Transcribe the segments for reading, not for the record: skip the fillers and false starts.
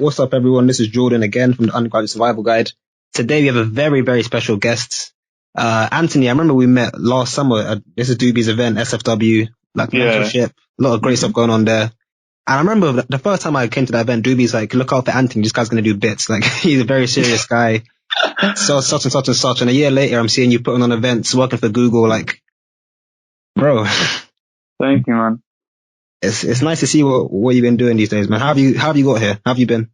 What's up, everyone? This is Jordan again from the Undergraduate Survival Guide. Today we have a very, very special guest. Anthony, I remember we met last summer. This is Doobie's event, SFW, like mentorship. A lot of great stuff going on there. And I remember the first time I came to that event, Doobie's like, look out for Anthony. This guy's going to do bits. Like, he's a very serious guy. So such and such and such. And a year later, I'm seeing you putting on events, working for Google. Like, bro. Thank you, man. It's nice to see what you've been doing these days, man. How have you got here? How have you been?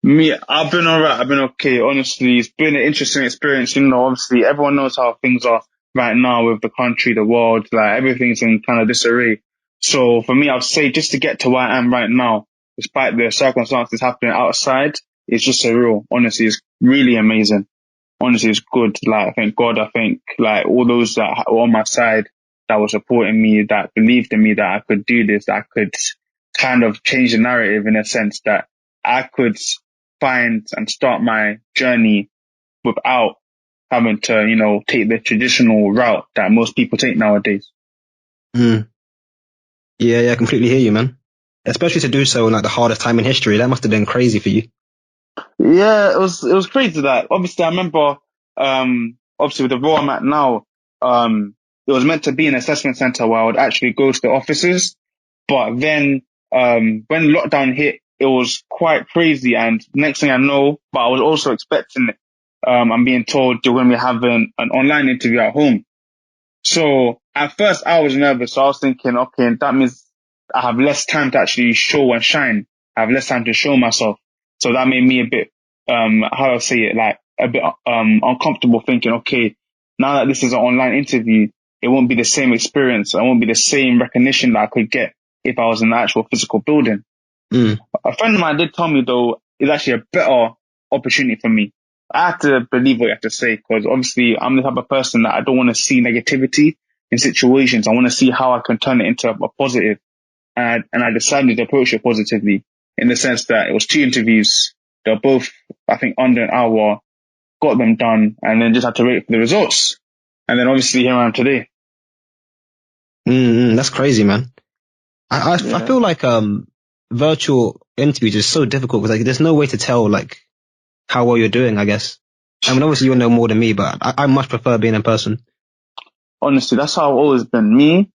Me, I've been alright. I've been okay. Honestly, it's been an interesting experience. You know, obviously everyone knows how things are right now with the country, the world, like everything's in kind of disarray. So for me, I'd say just to get to where I am right now, despite the circumstances happening outside, it's just surreal. Honestly, it's really amazing. Honestly, it's good. Like, thank God, I think like all those that were on my side, that were supporting me, that believed in me, that I could do this, that I could kind of change the narrative in a sense that I could find and start my journey without having to, you know, take the traditional route that most people take nowadays. Yeah, I completely hear you, man. Especially to do so in like the hardest time in history. That must have been crazy for you. Yeah, it was crazy that. Obviously, I remember, obviously with the role I'm at now, it was meant to be an assessment center where I would actually go to the offices. But then, when lockdown hit, it was quite crazy. And next thing I know, but I was also expecting it. I'm being told you're going to be having an online interview at home. So at first I was nervous. So I was thinking, okay, that means I have less time to actually show and shine. I have less time to show myself. So that made me a bit, how do I say it, like a bit, uncomfortable thinking, okay, now that this is an online interview, it won't be the same experience. It won't be the same recognition that I could get if I was in the actual physical building. A friend of mine did tell me, though, it's actually a better opportunity for me. I have to believe what you have to say, because obviously I'm the type of person that I don't want to see negativity in situations. I want to see how I can turn it into a positive. And I decided to approach it positively in the sense that it was 2 interviews. They were both, I think, under an hour, got them done, and then just had to wait for the results. And then obviously here I am today. That's crazy, man. I feel like virtual interviews is so difficult because like there's no way to tell like how well you're doing, I guess. I mean, obviously you'll know more than me, but I much prefer being in person. Honestly, that's how I've always been. Me,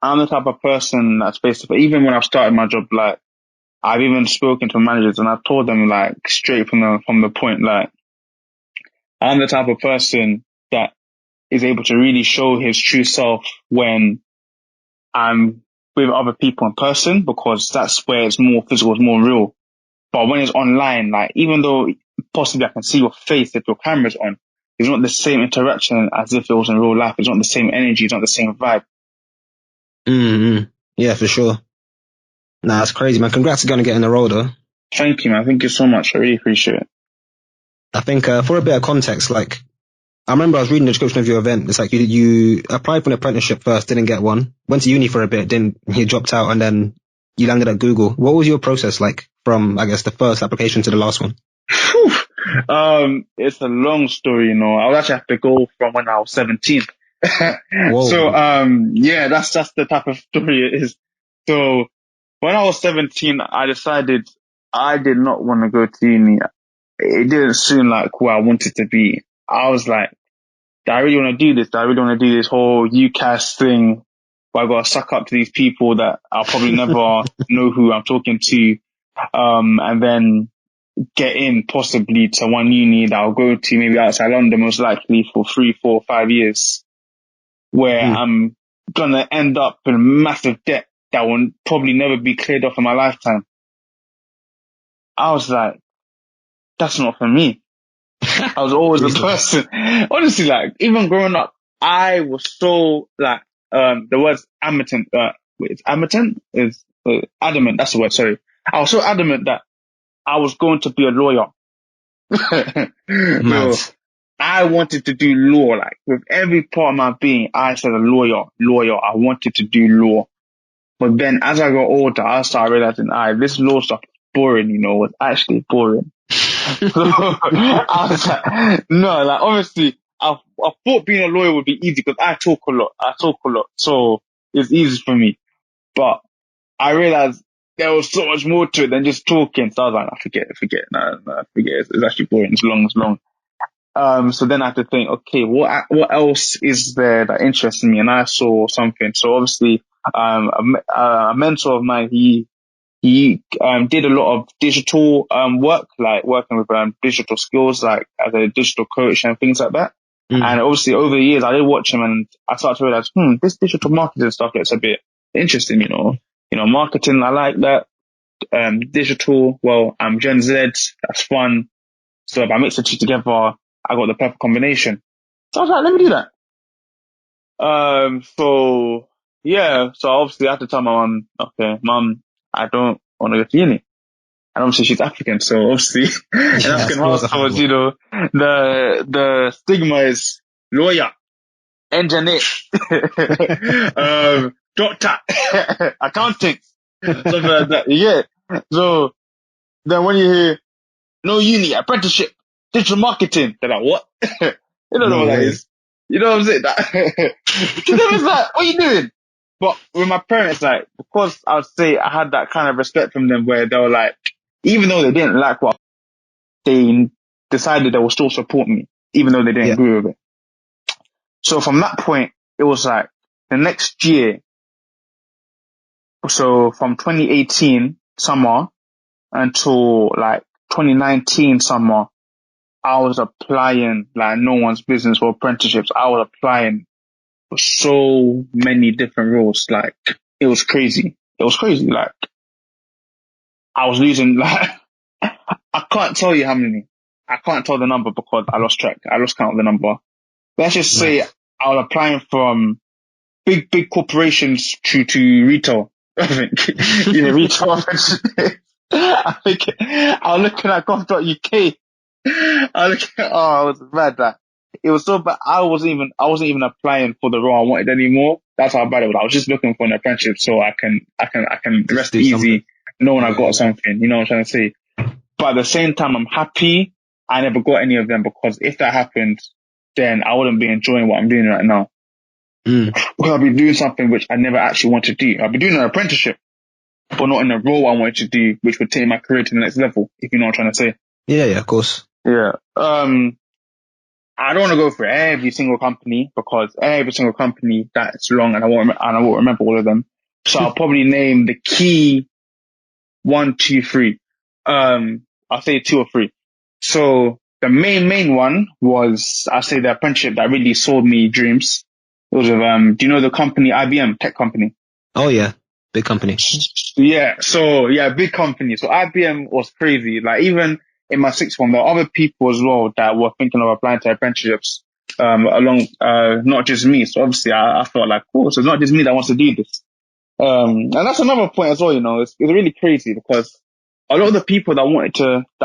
I'm the type of person that's basically, even when I've started my job, like I've even spoken to managers and I've told them like straight from the point, like I'm the type of person that is able to really show his true self when I'm with other people in person, because that's where it's more physical, it's more real. But when it's online, like even though possibly I can see your face if your camera's on, it's not the same interaction as if it was in real life. It's not the same energy. It's not the same vibe. Yeah, for sure. Nah, that's crazy, man. Congrats again on getting the role, though. Thank you, man. Thank you so much. I really appreciate it. I think for a bit of context, like I remember I was reading the description of your event. It's like you applied for an apprenticeship first, didn't get one, went to uni for a bit, then you dropped out, and then you landed at Google. What was your process like from, I guess, the first application to the last one? It's a long story, you know. I would actually have to go from when I was 17. So, yeah, that's the type of story it is. So, when I was 17, I decided I did not want to go to uni. It didn't seem like where I wanted to be. I was like, do I really want to do this? Do I really want to do this whole UCAS thing where I got to suck up to these people that I'll probably never know who I'm talking to, and then get in possibly to one uni that I'll go to maybe outside London, most likely for 3, 4, 5 years, where I'm going to end up in massive debt that will probably never be cleared off in my lifetime. I was like, that's not for me. I was always a person. Honestly, like, even growing up, I was so, like, the word's adamant, it's adamant? Is adamant, that's the word, sorry. I was so adamant that I was going to be a lawyer. So, I wanted to do law, like, with every part of my being, I said a lawyer, I wanted to do law. But then, as I got older, I started realizing, this law stuff is boring, you know, it's actually boring. So I was like, no, like obviously I thought being a lawyer would be easy because I talk a lot, so it's easy for me. But I realized there was so much more to it than just talking. So I was like, I forget. No, forget. It's actually boring. It's long. So then I had to think, okay, what else is there that interests me? And I saw something. So obviously, a mentor of mine, he did a lot of digital, work, like working with, digital skills, like as a digital coach and things like that. And obviously over the years, I did watch him and I started to realize, this digital marketing stuff gets a bit interesting, marketing, I like that. Digital, well, I'm Gen Z, that's fun. So if I mix the two together, I got the perfect combination. So I was like, let me do that. So obviously I had to tell my mum, okay, mum, I don't want to go to uni. And obviously she's African, so obviously in African households, the stigma is lawyer, engineer, doctor, accounting, something like that. Yeah. So then when you hear no uni, apprenticeship, digital marketing, they're like, what? You don't know what that is. You know what I'm saying? To them, it's like, what are you doing? But with my parents, like, because I would say I had that kind of respect from them where they were like, even though they didn't like what they decided they would still support me, even though they didn't agree with it. So from that point, it was like the next year, so from 2018 summer until like 2019 summer, I was applying like no one's business for apprenticeships. I was applying for so many different roles. Like, it was crazy. Like, I was losing, like, I can't tell you how many. I can't tell the number because I lost track. I lost count of the number. Let's just say I was applying from big corporations to retail. I think, retail. I think I was looking at gov.uk. I was mad that it was so bad. I wasn't even applying for the role I wanted anymore. That's how bad it was. I was just looking for an apprenticeship so I can rest easy knowing I got something. You know what I'm trying to say? But at the same time, I'm happy I never got any of them, because if that happened, then I wouldn't be enjoying what I'm doing right now. Because I'd be doing something which I never actually want to do. I'd be doing an apprenticeship, but not in a role I wanted to do, which would take my career to the next level, if you know what I'm trying to say. Yeah, of course. Yeah. I don't want to go for every single company, because every single company that's long and I won't remember all of them. So I'll probably name the key 1, 2, 3. I'll say 2 or 3. So the main one was, I'll say the apprenticeship that really sold me dreams. It was with, do you know the company IBM, tech company? Oh yeah. Big company. Yeah. So yeah, big company. So IBM was crazy. Like, even in my sixth form, there were other people as well that were thinking of applying to apprenticeships, not just me. So obviously I felt like, cool, so it's not just me that wants to do this. And that's another point as well, it's really crazy, because a lot of the people that were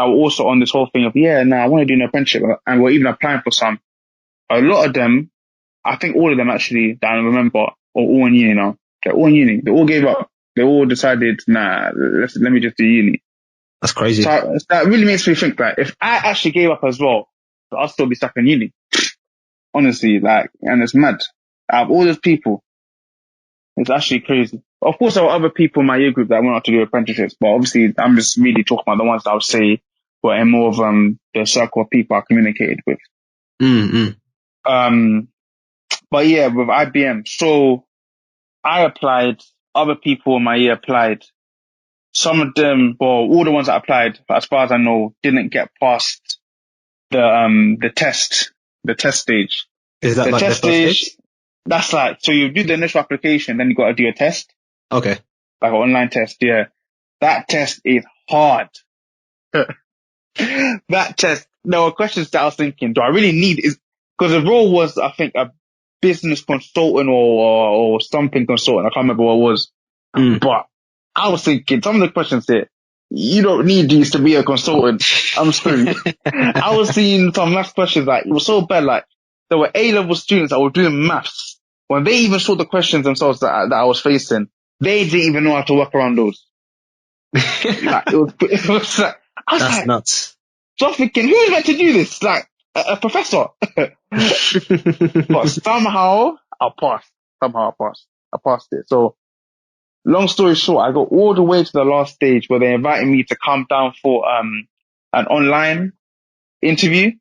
also on this whole thing of, I want to do an apprenticeship, and were even applying for some, a lot of them, I think all of them actually, that I remember, are all in uni now. They're all in uni. They all gave up. They all decided, let me just do uni. That's crazy. So that really makes me think that if I actually gave up as well, I'll still be stuck in uni. Honestly, and it's mad. Out of all those people, it's actually crazy. Of course, there were other people in my year group that went out to do apprenticeships, but obviously I'm just really talking about the ones that I would say were in more of the circle of people I communicated with. But yeah, with IBM, so I applied, other people in my year applied. Some of them, all the ones that applied, as far as I know, didn't get past the test stage. Is that the like test the first stage? That's like, so you do the initial application, then you got to do a test. Okay. Like an online test, yeah. That test is hard. That test, there were questions that I was thinking, do I really need, because the role was, I think, a business consultant or something consultant. I can't remember what it was. But I was thinking, some of the questions there, you don't need these to be a consultant. I'm screwed. I was seeing some maths questions, like, it was so bad, like, there were A-level students that were doing maths. When they even saw the questions themselves that I was facing, they didn't even know how to work around those. Like, it was like, that's nuts. So I'm thinking, who's meant to do this? Like, a professor. But somehow I passed. I passed it. So long story short, I got all the way to the last stage where they invited me to come down for an online interview.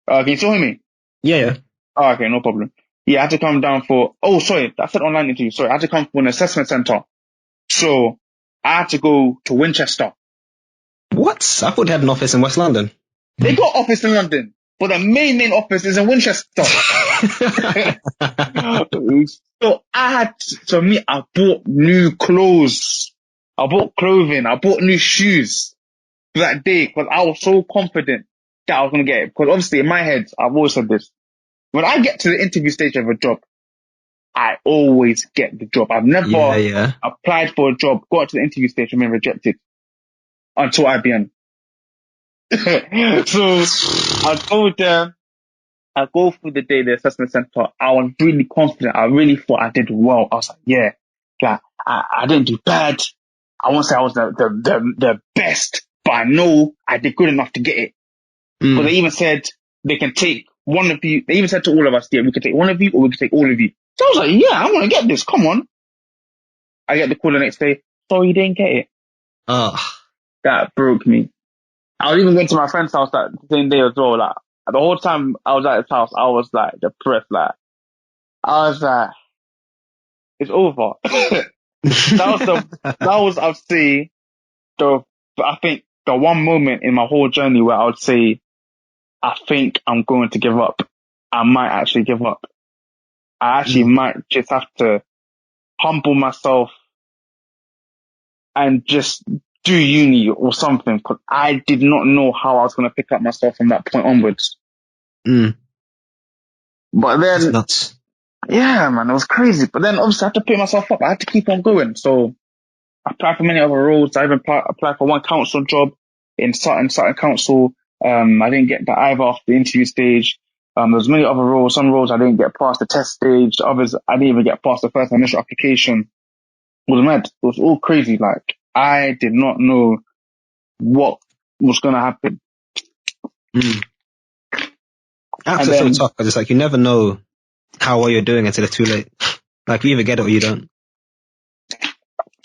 Can you still hear me? Yeah. Oh, okay, no problem. Yeah, I had to come down for, oh, sorry, that's an online interview. Sorry, I had to come for an assessment center. So I had to go to Winchester. What? I thought they had an office in West London. They got office in London, but the main office is in Winchester. So I bought new clothes. I bought clothing. I bought new shoes for that day because I was so confident that I was going to get it. Because obviously in my head, I've always said this. When I get to the interview stage of a job, I always get the job. I've never applied for a job, got to the interview stage and been rejected until IBM. So I go there, I go through the day, the assessment center. I was really confident. I really thought I did well. I was like, yeah, like I didn't do bad. I won't say I was the best, but I know I did good enough to get it. But they even said they can take one of you. They even said to all of us, yeah, we could take one of you or we could take all of you. So I was like, yeah, I want to get this. Come on. I get the call the next day. Sorry, you didn't get it. That broke me. I was even going to my friend's house that same day as well. Like the whole time I was at his house, I was like depressed. Like I was like, it's over. that was I'd say I think the one moment in my whole journey where I would say I think I'm going to give up. I might actually give up. I actually might just have to humble myself and just do uni or something, because I did not know how I was going to pick up myself from that point onwards. But then, that's nuts. Yeah, man, it was crazy. But then obviously I had to pick myself up. I had to keep on going. So I applied for many other roles. I even applied for one council job in Sutton Council. I didn't get that either after the interview stage. There was many other roles. Some roles I didn't get past the test stage. Others I didn't even get past the first initial application. It was mad. It was all crazy. Like I did not know what was going to happen. That's so tough because it's like you never know how well you're doing until it's too late. Like you either get it or you don't.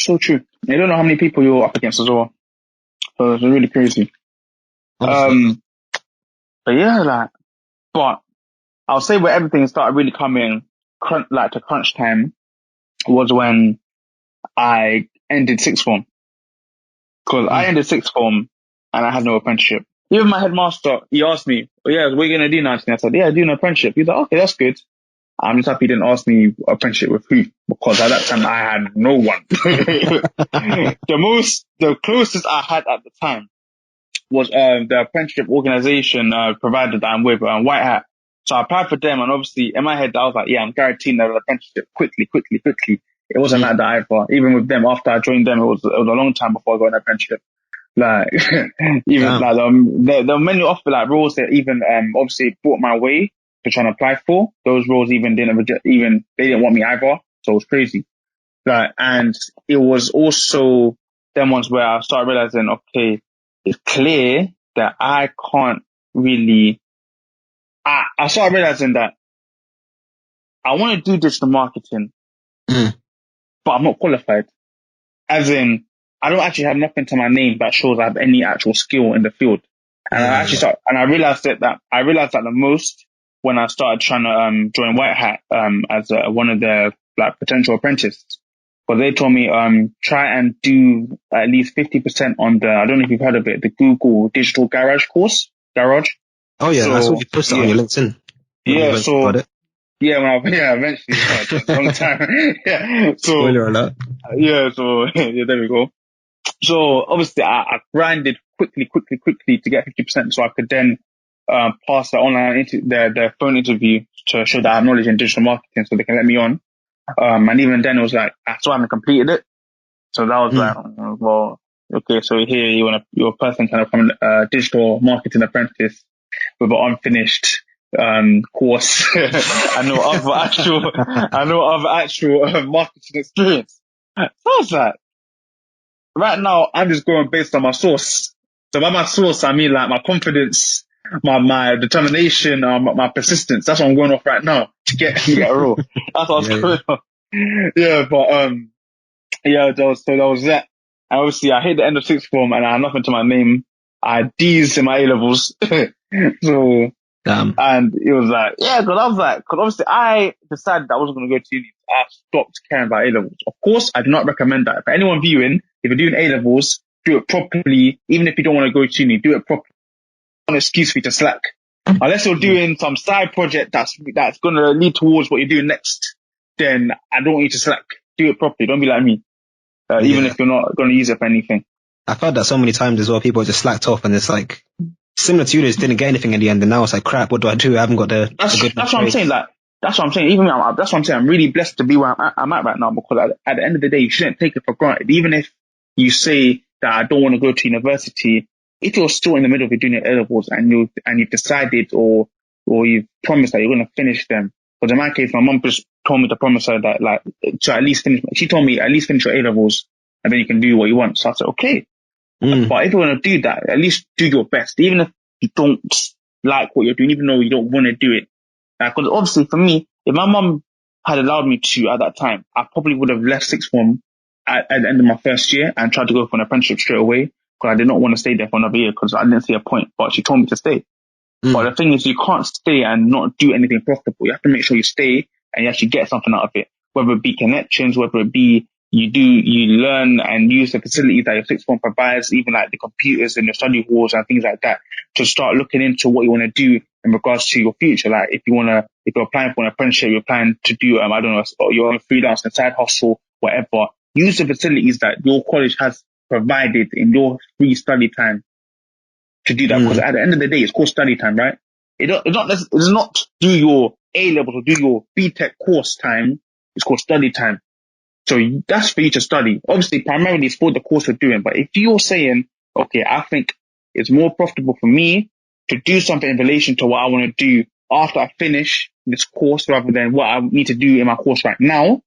So true. You don't know how many people you're up against as well. So it's really crazy. But yeah, but I'll say where everything started really coming to crunch time was when I ended sixth form. Because I ended sixth form and I had no apprenticeship. Even my headmaster, he asked me, oh, yeah, what are you going to do now? I said, yeah, do an apprenticeship. He's like, okay, that's good. I'm just happy he didn't ask me apprenticeship with who, because at that time I had no one. The closest I had at the time was the apprenticeship organization provider that I'm with, White Hat. So I applied for them, and obviously in my head I was like, yeah, I'm guaranteeing that apprenticeship quickly. It wasn't like that either. Even with them, after I joined them, it was a long time before I got an apprenticeship. Like even like there were many offer like roles that even obviously brought my way to try to apply for. Those roles even they didn't want me either. So it was crazy. Like, and it was also them ones where I started realizing, okay, it's clear that I can't really. I started realizing that I want to do digital marketing, but I'm not qualified. As in, I don't actually have nothing to my name that shows I have any actual skill in the field. And I realized that the most when I started trying to join White Hat as one of their like potential apprentices. Because they told me try and do at least 50% on the, I don't know if you've heard of it, the Google Digital Garage. Oh yeah, I saw you post that on your LinkedIn. Yeah, so eventually, a long time. Yeah, so spoiler alert. Yeah, so yeah, there we go. So obviously, I grinded quickly to get 50%, so I could then pass the online the phone interview to show that I have knowledge in digital marketing, so they can let me on. And even then, it was like I still haven't completed it, so that was like, well, okay, so here you're a person kind of from digital marketing apprentice with an unfinished course. I know other actual marketing experience. So I was like, right now I'm just going based on my source. So by my source, I mean like my confidence, my determination, my persistence. That's what I'm going off right now to get a role. That's what I was going on. Yeah, but Yeah, that was that. And obviously I hit the end of sixth form and I had nothing to my name. I had D's in my A-levels. So, Damn. and it was like, yeah, cause obviously I decided I wasn't going to go to uni. I stopped caring about A-levels. Of course, I do not recommend that. For anyone viewing, if you're doing A-levels, do it properly. Even if you don't want to go to uni, do it properly. Not an excuse for you to slack. Unless you're doing some side project that's going to lead towards what you're doing next, then I don't want you to slack. Do it properly. Don't be like me. Even if you're not going to use it for anything. I've heard that so many times as well. People just slacked off, and it's like similar to you. Just didn't get anything in the end, and now it's like, crap. What do I do? I haven't got the good. That's what I'm saying. Like that's what I'm saying. Even that's what I'm saying. I'm really blessed to be where I'm at right now, because at the end of the day, you shouldn't take it for granted. Even if you say that I don't want to go to university, if you're still in the middle of your doing your A-levels and you've decided or you've promised that you're going to finish them. Because in my case, my mum just told me to promise her that, like, to at least finish. She told me at least finish your A-levels and then you can do what you want. So I said, okay. But if you're going to do that, at least do your best. Even if you don't like what you're doing, even though you don't want to do it. Because obviously for me, if my mum had allowed me to at that time, I probably would have left sixth form at the end of my first year and tried to go for an apprenticeship straight away. Because I did not want to stay there for another year because I didn't see a point. But she told me to stay. But the thing is, you can't stay and not do anything profitable. You have to make sure you stay and you actually get something out of it. Whether it be connections, whether it be you learn and use the facilities that your sixth form provides, even like the computers in the study halls and things like that, to start looking into what you want to do in regards to your future. Like if you're applying for an apprenticeship, you're planning to do, I don't know, your own freelance, a side hustle, whatever. Use the facilities that your college has provided in your free study time to do that, because at the end of the day, it's called study time, right? It's not do your A-levels or do your BTEC course time. It's called study time. So that's for you to study. Obviously, primarily it's for the course you're doing. But if you're saying, okay, I think it's more profitable for me to do something in relation to what I want to do after I finish this course rather than what I need to do in my course right now,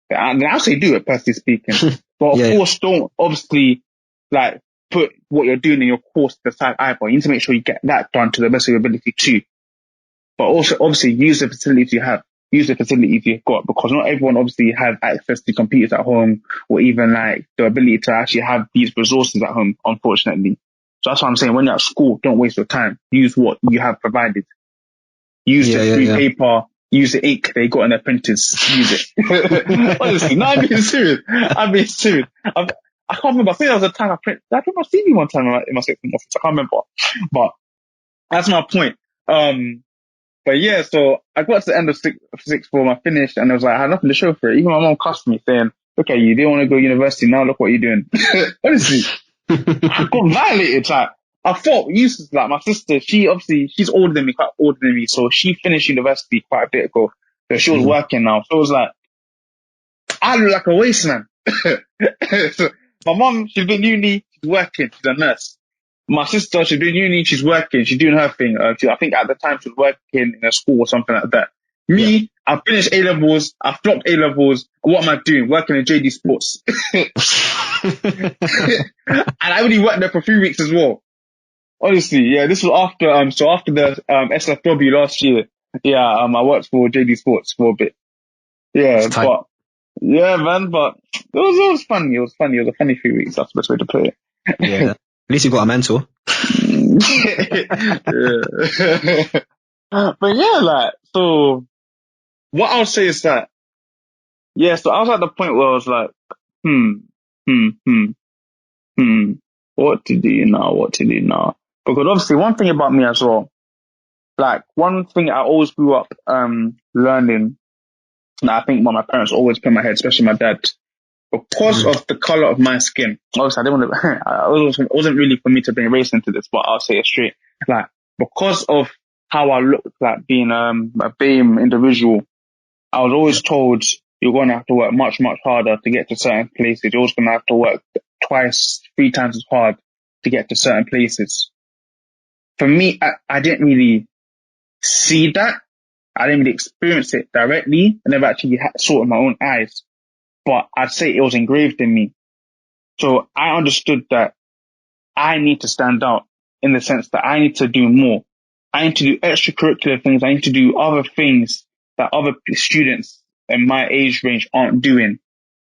then I'll say do it, personally speaking. But of course, don't obviously like put what you're doing in your course to the side either. You need to make sure you get that done to the best of your ability too. But also, obviously, use the facilities you have. Use the facilities you've got, because not everyone obviously has access to computers at home or even like the ability to actually have these resources at home, unfortunately. So that's what I'm saying. When you're at school, don't waste your time. Use what you have provided. Use the free paper. Use the ink they got in their printers. Use it. Honestly, no, I'm being serious. I can't remember. I think there was a time I print my CV one time in my sixth form office. I can't remember. But that's my point. But yeah, so I got to the end of sixth form, I finished, and I was like, I had nothing to show for it. Even my mom cussed me saying, okay, you didn't want to go to university, now look what you're doing. Honestly, I got violated. Like, I thought, like my sister, she's older than me, quite older than me, so she finished university quite a bit ago. So she was working now. So it was like, I look like a waste man. So my mom, she's been uni, she's working, she's a nurse. My sister, she's doing uni, she's working, she's doing her thing. I think at the time she was working in a school or something like that. Me, I finished A-levels, I flopped A-levels. What am I doing? Working in JD Sports. And I only worked there for 3 weeks as well. Honestly, yeah, this was after the SFW last year. Yeah, I worked for JD Sports for a bit. Yeah, but yeah, man, but it was funny. It was funny. It was a funny 3 weeks. That's the best way to put it. Yeah. At least you got a mentor. Yeah. But yeah, like, so what I'll say is that, yeah, so I was at the point where I was like, what to do now? Because obviously one thing about me as well, like one thing I always grew up learning, and I think my parents always put in my head, especially my dad, because of the color of my skin. Obviously, I didn't want to. It wasn't really for me to bring race into this, but I'll say it straight. Like, because of how I look, like being a BAME individual, I was always told you're going to have to work much, much harder to get to certain places. You're always going to have to work twice, 3 times as hard to get to certain places. For me, I didn't really see that. I didn't really experience it directly. I never actually saw it with my own eyes. But I'd say it was engraved in me. So I understood that I need to stand out in the sense that I need to do more. I need to do extracurricular things. I need to do other things that other students in my age range aren't doing.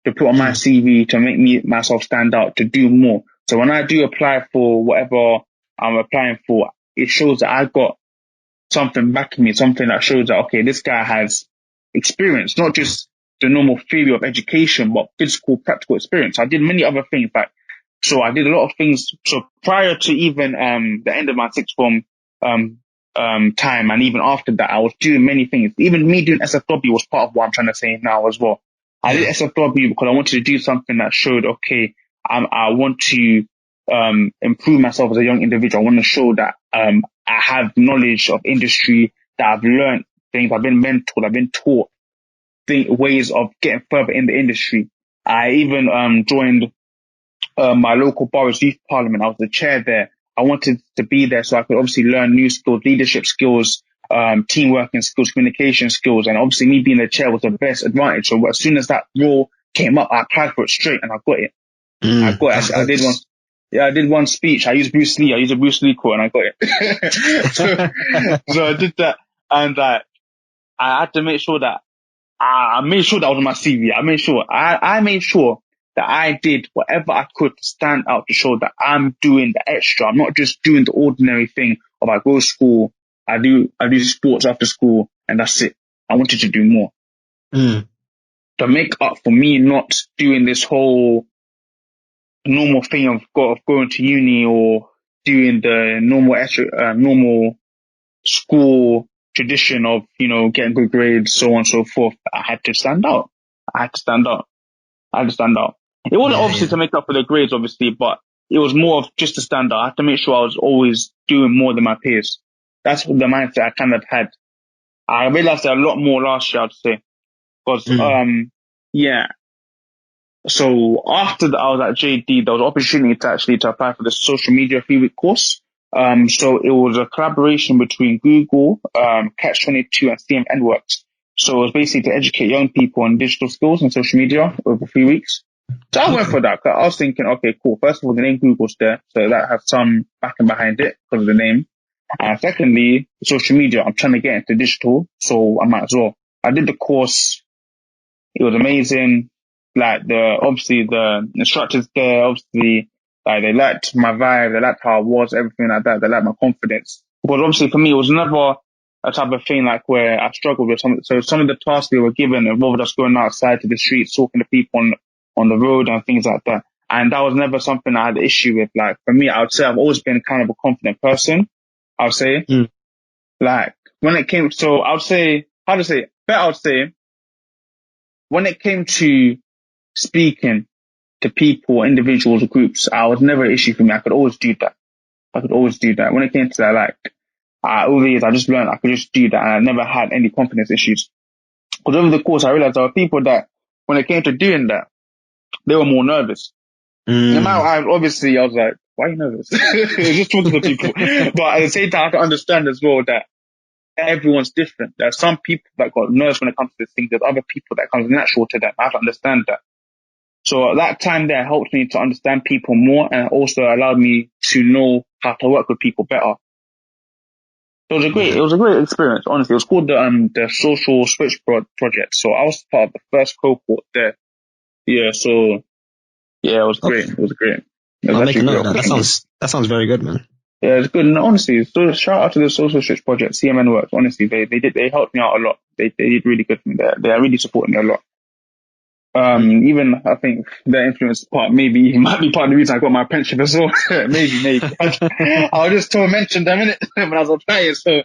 to put on my CV to make myself stand out, to do more. So when I do apply for whatever I'm applying for, it shows that I got something back in me, something that shows that, okay, this guy has experience, not just the normal theory of education, but physical, practical experience. I did many other things, so I did a lot of things. So prior to even the end of my sixth form time, and even after that, I was doing many things. Even me doing SFW was part of what I'm trying to say now as well. I did SFW because I wanted to do something that showed, okay, I want to improve myself as a young individual. I want to show that I have knowledge of industry, that I've learned things, I've been mentored, I've been taught ways of getting further in the industry. I even joined my local borough's youth parliament. I was the chair there. I wanted to be there so I could obviously learn new skills, leadership skills, team working skills, communication skills. And obviously me being the chair was the best advantage. So as soon as that role came up, I applied for it straight and I got it. I did one. Yeah, I did one speech. I used Bruce Lee. I used a Bruce Lee quote and I got it. so I did that. And I had to make sure that I made sure that was on my CV. I made sure that I did whatever I could to stand out, to show that I'm doing the extra. I'm not just doing the ordinary thing of I go to school, I do sports after school, and that's it. I wanted to do more. To make up for me not doing this whole normal thing of going to uni or doing the normal school tradition of, getting good grades, so on and so forth. I had to stand out. It wasn't obviously to make up for the grades, obviously, but it was more of just to stand out. I had to make sure I was always doing more than my peers. That's the mindset I kind of had. I realized that a lot more last year, I'd say. Because, So after I was at JD, there was an opportunity to apply for the social media 3-week course. So it was a collaboration between Google, Catch-22 and CMN Works. So it was basically to educate young people on digital skills and social media over 3 weeks. So I went for that. I was thinking, okay, cool. First of all, the name Google's there, so that has some backing behind it because of the name. And secondly, social media, I'm trying to get into digital, so I might as well. I did the course. It was amazing. Like the instructors there, obviously, like they liked my vibe, they liked how I was, everything like that. They liked my confidence. But obviously for me, it was never a type of thing like where I struggled with so some of the tasks we were given involved us going outside to the streets, talking to people on the road and things like that. And that was never something I had an issue with. Like for me, I would say I've always been kind of a confident person. I would say, like when it came, so I would say, when it came to speaking to people, individuals, groups, I was never an issue for me. I could always do that. When it came to that, like, over the years, I just learned I could just do that, and I never had any confidence issues. Because over the course, I realized there were people that, when it came to doing that, they were more nervous. Obviously, I was like, why are you nervous? Just talking to people. But at the same time, I have to understand as well that everyone's different. There are some people that got nerves when it comes to this thing. There's other people that comes natural to them. I have to understand that. So that time there helped me to understand people more and also allowed me to know how to work with people better. So it was a great experience, honestly. It was called the Social Switch Project. So I was part of the first cohort there. Yeah, so yeah, it was great. It was great. I'll make a note of that. That sounds very good, man. Yeah, it's good. And honestly, so shout out to the Social Switch Project, CMN Works. Honestly, they helped me out a lot. They did really good for me there. They are really supporting me a lot. Even I think their influence might be part of the reason I got my apprenticeship as well. maybe. I was just to mention them in it when I was applying. So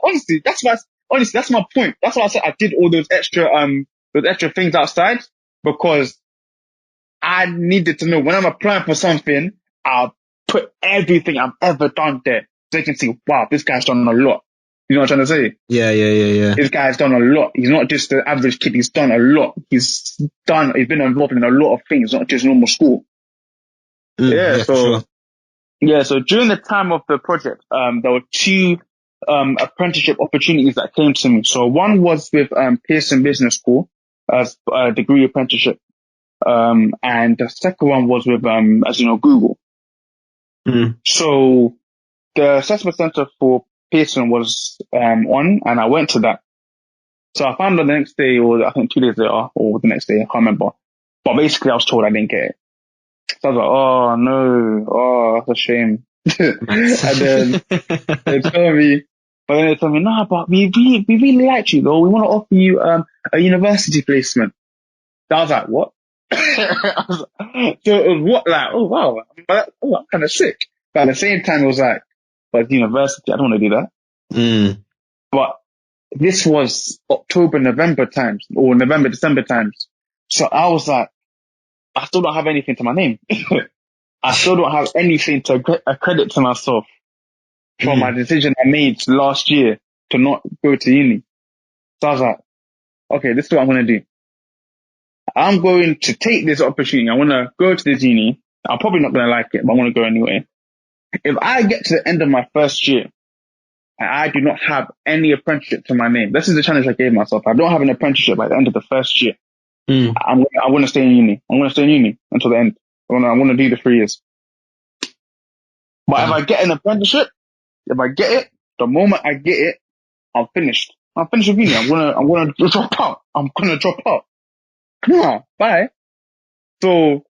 honestly, that's my point. That's why I said I did all those extra things outside, because I needed to know when I'm applying for something, I'll put everything I've ever done there so they can see, wow, this guy's done a lot. You know what I'm trying to say? Yeah. This guy's done a lot. He's not just the average kid. He's done a lot. He's been involved in a lot of things, not just normal school. So during the time of the project, there were 2 apprenticeship opportunities that came to me. So one was with Pearson Business School as a degree apprenticeship. And the second one was with, Google. So the assessment center for Pearson was on, and I went to that. So I found out the next day, or I think 2 days later, or the next day, I can't remember. But basically I was told I didn't get it. So I was like, oh no, oh, that's a shame. And then they told me, nah, but we really liked you though. We want to offer you, a university placement. So I was like, what? I was like, so it was what, like, oh wow, I'm kind of sick. But at the same time, it was like, but it's university, I don't want to do that. But this was October, November times, or November, December times. So I was like, I still don't have anything to my name. I still don't have anything to accredit to myself from my decision I made last year to not go to uni. So I was like, okay, this is what I'm going to do. I'm going to take this opportunity. I want to go to this uni. I'm probably not going to like it, but I want to go anyway. If I get to the end of my first year and I do not have any apprenticeship to my name, this is the challenge I gave myself. I don't have an apprenticeship by the end of the first year. I want to stay in uni. I'm going to stay in uni until the end. I want to do the 3 years. But if I get an apprenticeship, if I get it, the moment I get it, I'm finished. I'm finished with uni. I'm gonna drop out. I'm gonna drop out. Yeah, bye. So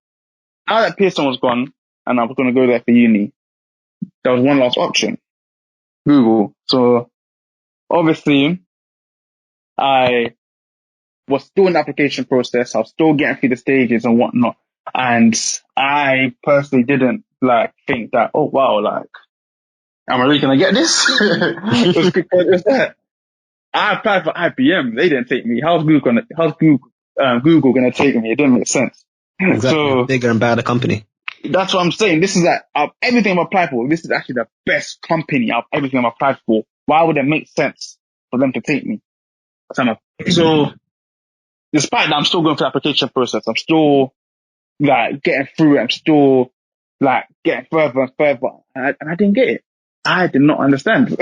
now that Pearson was gone and I was gonna go there for uni, there was one last option. Google. So obviously I was still in the application process. I was still getting through the stages and whatnot. And I personally didn't think that, oh wow, am I really gonna get this? It's that. I applied for IBM. They didn't take me. How's Google gonna take me? It didn't make sense. Exactly. So bigger and badder company. That's what I'm saying. This is everything I've applied for. This is actually the best company of everything I've applied for. Why would it make sense for them to take me? So despite that, I'm still going through the application process. I'm still getting through it. I'm still getting further and further. And I didn't get it. I did not understand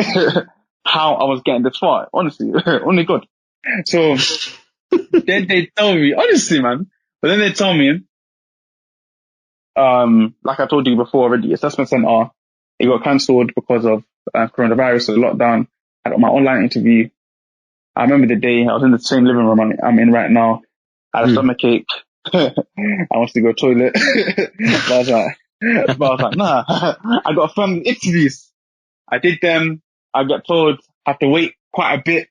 how I was getting this far. Honestly, only God. So then they tell me, honestly, man. But then they tell me, like I told you before already, assessment center, it got cancelled because of coronavirus, so lockdown. I got my online interview. I remember the day I was in the same living room I'm in right now. I had a stomachache. I wanted to go toilet. but I was like, nah. I got firm interviews. I did them. I got told I have to wait quite a bit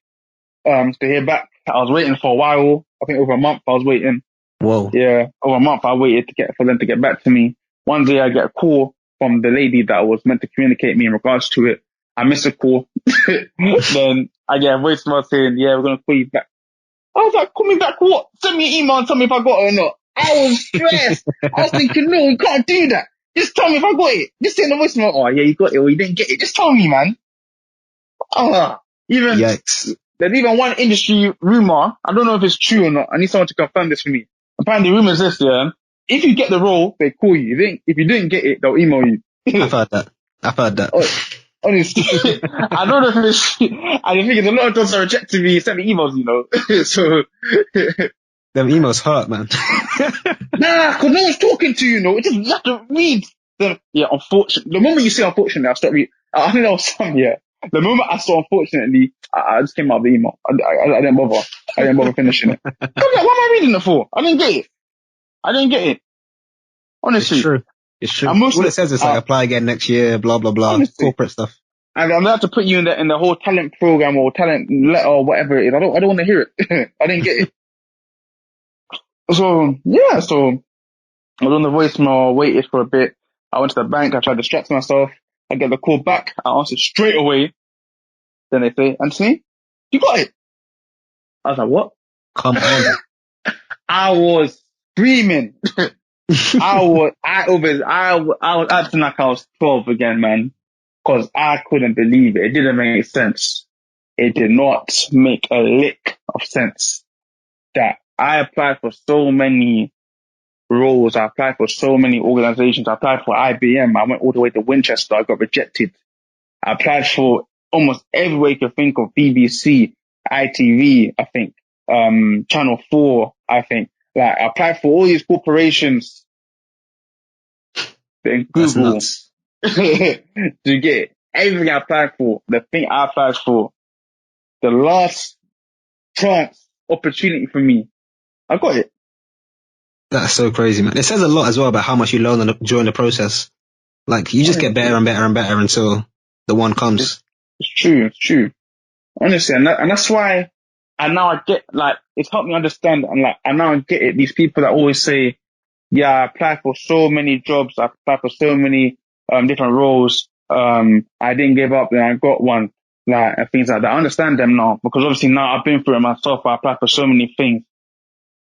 to hear back. I was waiting for a while. I think over a month I was waiting. Whoa. Yeah, over a month I waited for them to get back to me. One day I get a call from the lady that was meant to communicate me in regards to it. I miss a call. Then I get a voicemail saying, yeah, we're going to call you back. I was like, call me back what? Send me an email and tell me if I got it or not. I was stressed. I was thinking, no, you can't do that. Just tell me if I got it. Just send the voicemail. Oh, yeah, you got it or you didn't get it. Just tell me, man. Yikes. There's even one industry rumor. I don't know if it's true or not. I need someone to confirm this for me. Apparently, the rumor is this, yeah. If you get the role, they call you. If you didn't get it, they'll email you. I've heard that. Honestly, I don't know if it's, I think it's a lot of jobs are rejecting me, sending emails, so. Them emails hurt, man. Nah, cause no one's talking to you, you have to read them. Yeah, unfortunately, the moment you say unfortunately, I stop reading. I think that was some, yeah. The moment I saw unfortunately, I just came out of the email. I didn't bother. I didn't bother finishing it. I'm like, what am I reading it for? I didn't get it. Honestly. It's true. All it says is apply again next year, blah, blah, blah. Honestly. Corporate stuff. And I'm about to put you in the whole talent program or talent letter or whatever it is. I don't want to hear it. I didn't get it. So, yeah, so I was on the voicemail, waited for a bit. I went to the bank. I tried to distract myself. I get the call back. I answered straight away. Then they say, Anthony, you got it. I was like, what? Come on. I was screaming. I was acting like I was 12 again, man. Cause I couldn't believe it. It didn't make sense. It did not make a lick of sense that I applied for so many roles. I applied for so many organizations. I applied for IBM. I went all the way to Winchester. I got rejected. I applied for almost everywhere you could think of. BBC, ITV, I think, Channel 4, I think. I applied for all these corporations. Then Google. To get everything I applied for, the thing I applied for, the last chance, opportunity for me. I got it. That's so crazy, man. It says a lot as well about how much you learn during the process. Like, you just get better and better and better until the one comes. It's true. It's true. Honestly, and that's why, and now I get, like, it's helped me understand, and like, and now I get it. These people that always say, yeah, I applied for so many jobs, I applied for so many different roles, I didn't give up, and I got one, like, and things like that. I understand them now, because obviously now I've been through it myself. I applied for so many things.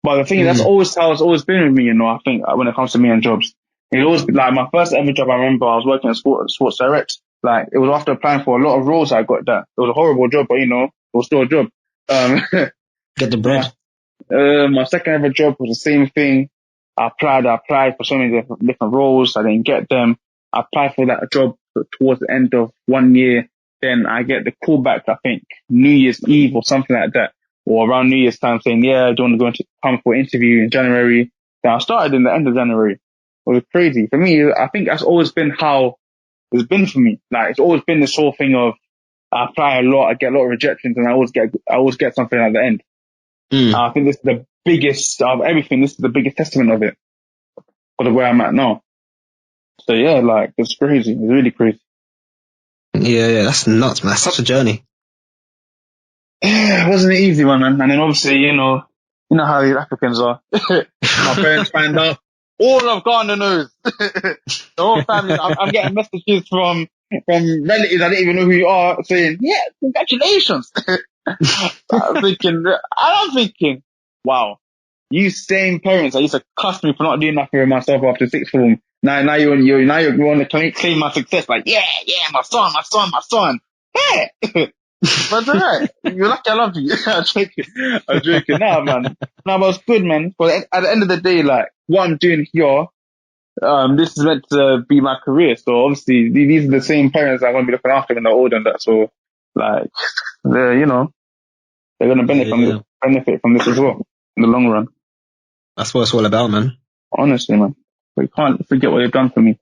But the thing is, that's always how it's always been with me, I think, when it comes to me and jobs. It always, like, my first ever job, I remember I was working at Sports Direct. Like, it was after applying for a lot of roles I got that. It was a horrible job, but it was still a job. Get the bread. My second ever job was the same thing. I applied for so many different roles. I didn't get them. I applied for that job towards the end of 1 year. Then I get the call back, I think, New Year's Eve or something like that, or around New Year's time, saying, yeah, do you want to come for an interview in January? Then I started in the end of January. It was crazy. For me, I think that's always been how it's been for me. Like, it's always been this whole thing of, I apply a lot, I get a lot of rejections, and I always get something at the end. I think this is the biggest of everything. This is the biggest testament of it, for the way I'm at now. So yeah, like, it's crazy. It's really crazy. Yeah, that's nuts, man. That's such a journey. Yeah, it wasn't an easy one, man. And then obviously, you know how these Africans are. My parents find out. All of Ghana knows. The whole family. I'm getting messages from relatives I didn't even know who you are, saying, yeah, congratulations. I'm thinking, wow, you same parents that used to cuss me for not doing nothing with myself after sixth form. Now you're want to claim my success, like, yeah, my son. Yeah. But alright, you're lucky I love you. I'm joking. Nah, man. Nah, but it's good, man. But at the end of the day, like, what I'm doing here, this is meant to be my career. So obviously, these are the same parents that I'm going to be looking after when they're older and that. So, like, they're going to benefit from this as well in the long run. That's what it's all about, man. Honestly, man. But you can't forget what they've done for me.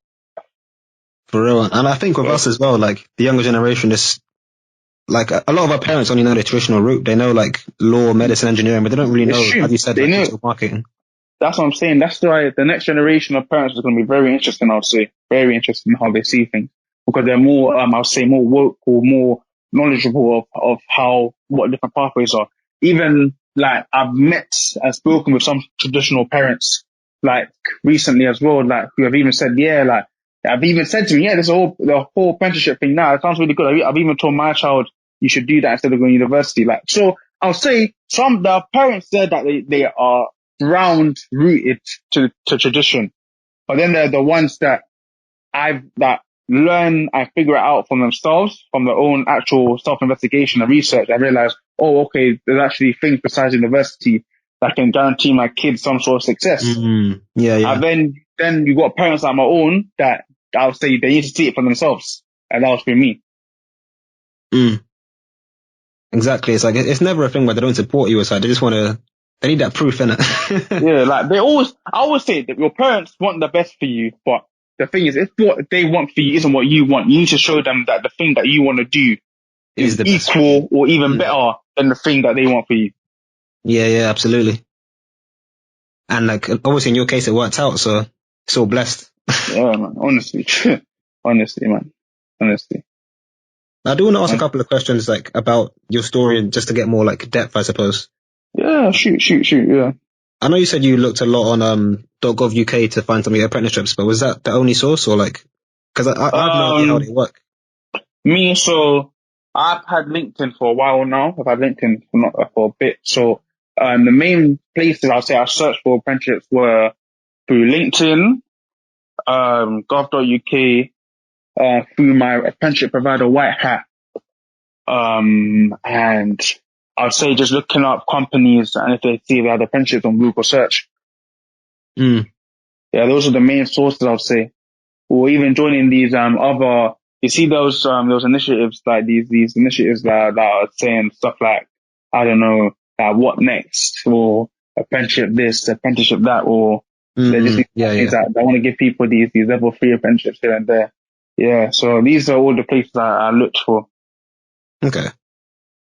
For real. And I think with us as well, like, the younger generation is, like, a lot of our parents only know the traditional route. They know, like, law, medicine, engineering, but they don't really know, as you said, like, digital marketing. That's what I'm saying. That's why the next generation of parents is going to be very interesting, I would say. Very interesting in how they see things. Because they're more, I would say, more woke or more knowledgeable of what different pathways are. Even, like, I've met and spoken with some traditional parents, like, recently as well, like, who have even said, yeah, like, I've even said to me, yeah, the whole apprenticeship thing now, it sounds really good. I've even told my child, you should do that instead of going to university. Like, so I'll say the parents said that they are ground rooted to tradition, but then they're the ones that learn and figure it out from themselves, from their own actual self-investigation and research. I realize, oh, okay, there's actually things besides university that can guarantee my kids some sort of success. Yeah. And then you got parents like my own that I'll say they need to see it for themselves, and that was for me. Exactly. It's like, it's never a thing where they don't support you. It's like, they just they need that proof, innit? Yeah, like, I always say that your parents want the best for you, but the thing is, if what they want for you isn't what you want, you need to show them that the thing that you want to do is equal or even better than the thing that they want for you. Yeah, absolutely. And, like, obviously in your case it worked out, so it's all blessed. Yeah, man. Honestly, man. Honestly. I do want to ask a couple of questions, like, about your story, and just to get more, like, depth, I suppose. Yeah, shoot, yeah. I know you said you looked a lot on .gov.uk to find some of your apprenticeships, but was that the only source, or, like, because I have no idea how they work. So I've had LinkedIn for a while now. I've had LinkedIn for a bit. So the main places I'll say I searched for apprenticeships were through LinkedIn, gov.uk, through my apprenticeship provider, White Hat. And I'd say just looking up companies, and if they see they had apprenticeships on Google search. Yeah, those are the main sources, I'd say. Or even joining these other, you see those initiatives, like these initiatives that are saying stuff like, I don't know, what next, or apprenticeship this, apprenticeship that, or they're just these things that want to give people these level 3 apprenticeships here and there. Yeah, so these are all the places I looked for. Okay.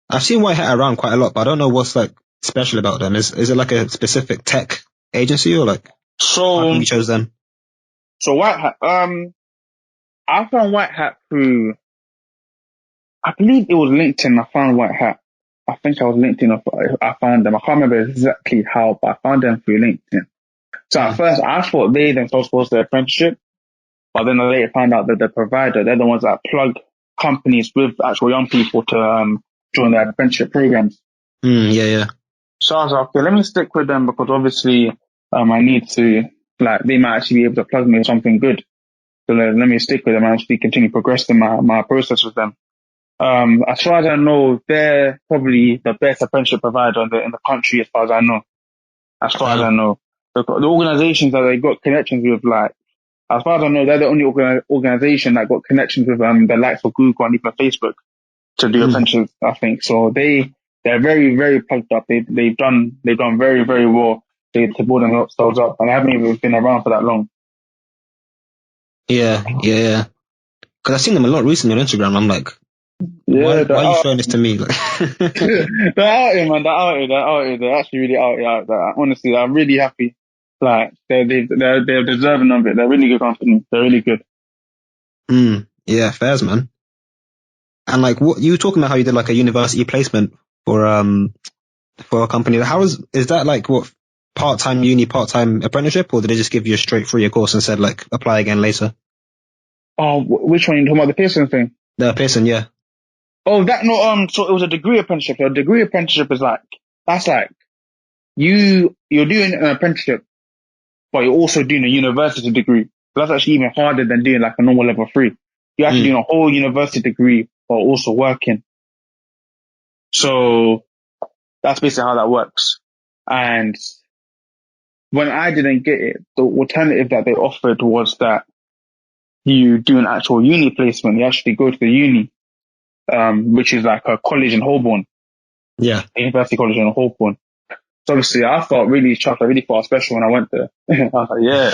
I've seen White Hat around quite a lot, but I don't know what's, like, special about them? Is it like a specific tech agency or like how come you chose them? So White Hat, I found White Hat through, I believe it was LinkedIn. I found White Hat. I think I was LinkedIn. I found them. I can't remember exactly how, but I found them through LinkedIn. So at first I thought they themselves was the apprenticeship, but then I later found out that the provider, they're the ones that plug companies with actual young people to join their apprenticeship programs. Yeah. So I was like, okay, let me stick with them because obviously I need to, like, they might actually be able to plug me with something good. So let me stick with them and actually continue progressing my process with them. As far as I know, they're probably the best apprenticeship provider in the country, as far as I know. As far as I know. The organizations that they got connections with, like, as far as I know, they're the only organization that got connections with the likes of Google and even Facebook to do apprenticeships, I think. So they're very, very plugged up. They've done very, very well to build themselves up, and they haven't even been around for that long. Yeah. Because I've seen them a lot recently on Instagram. I'm like, why are you showing this to me? Like, they're out here, man. They're out here. They're actually really out here. Honestly, I'm really happy. Like, they're deserving of it. They're a really good company. They're really good. Yeah, fairs, man. And like, what you were talking about how you did like a university placement for a company. Is that like what, part-time uni, part-time apprenticeship, or did they just give you a straight 3-year course and said like apply again later? Oh, which one? You talking about the Pearson thing? The Pearson, yeah. Oh, that no. So it was a degree apprenticeship. A degree apprenticeship is like, that's like you're doing an apprenticeship, but you're also doing a university degree. So that's actually even harder than doing like a normal level 3. You're actually doing a whole university degree while also working. So that's basically how that works. And when I didn't get it, the alternative that they offered was that you do an actual uni placement. You actually go to the uni, which is like a college in Holborn. Yeah. University College in Holborn. So obviously I felt really chuffed. I really felt special when I went there. I was like, yeah,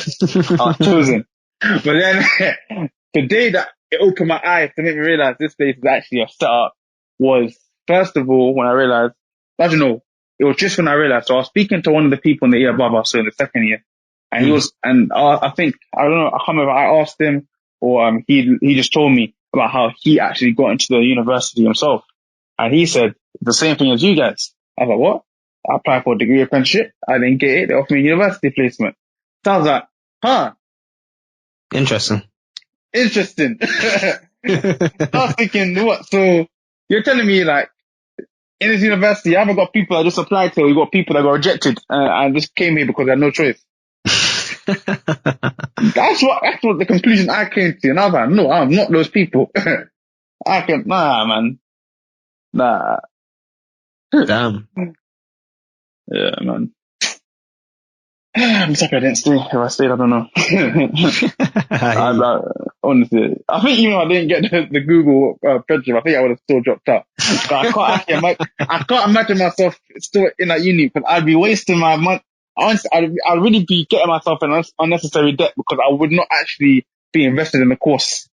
I was chosen. But then the day that it opened my eyes to make me realize this place is actually a setup was, first of all, when I realized, I don't know, it was just when I realized. So I was speaking to one of the people in the year above us, so in the second year, and he was, and I think, I don't know, I can't remember, I asked him, or he just told me about how he actually got into the university himself. And he said, the same thing as you guys. I was like, what? I applied for a degree apprenticeship. I didn't get it. They offered me a university placement. So I was like, huh. Interesting. I was thinking, what? So you're telling me like, in this university, I haven't got people that just applied to, you got people that got rejected, and just came here because they had no choice. That's what the conclusion I came to. And I was like, no, I'm not those people. Nah, man. Nah. Damn. Yeah, man. I'm sorry I didn't stay. If I stayed, I don't know. Honestly, I think even if I didn't get the Google apprenticeship, I think I would have still dropped out. But I can't imagine myself still in that uni because I'd be wasting my money. Honestly, I'd really be getting myself in unnecessary debt because I would not actually be invested in the course.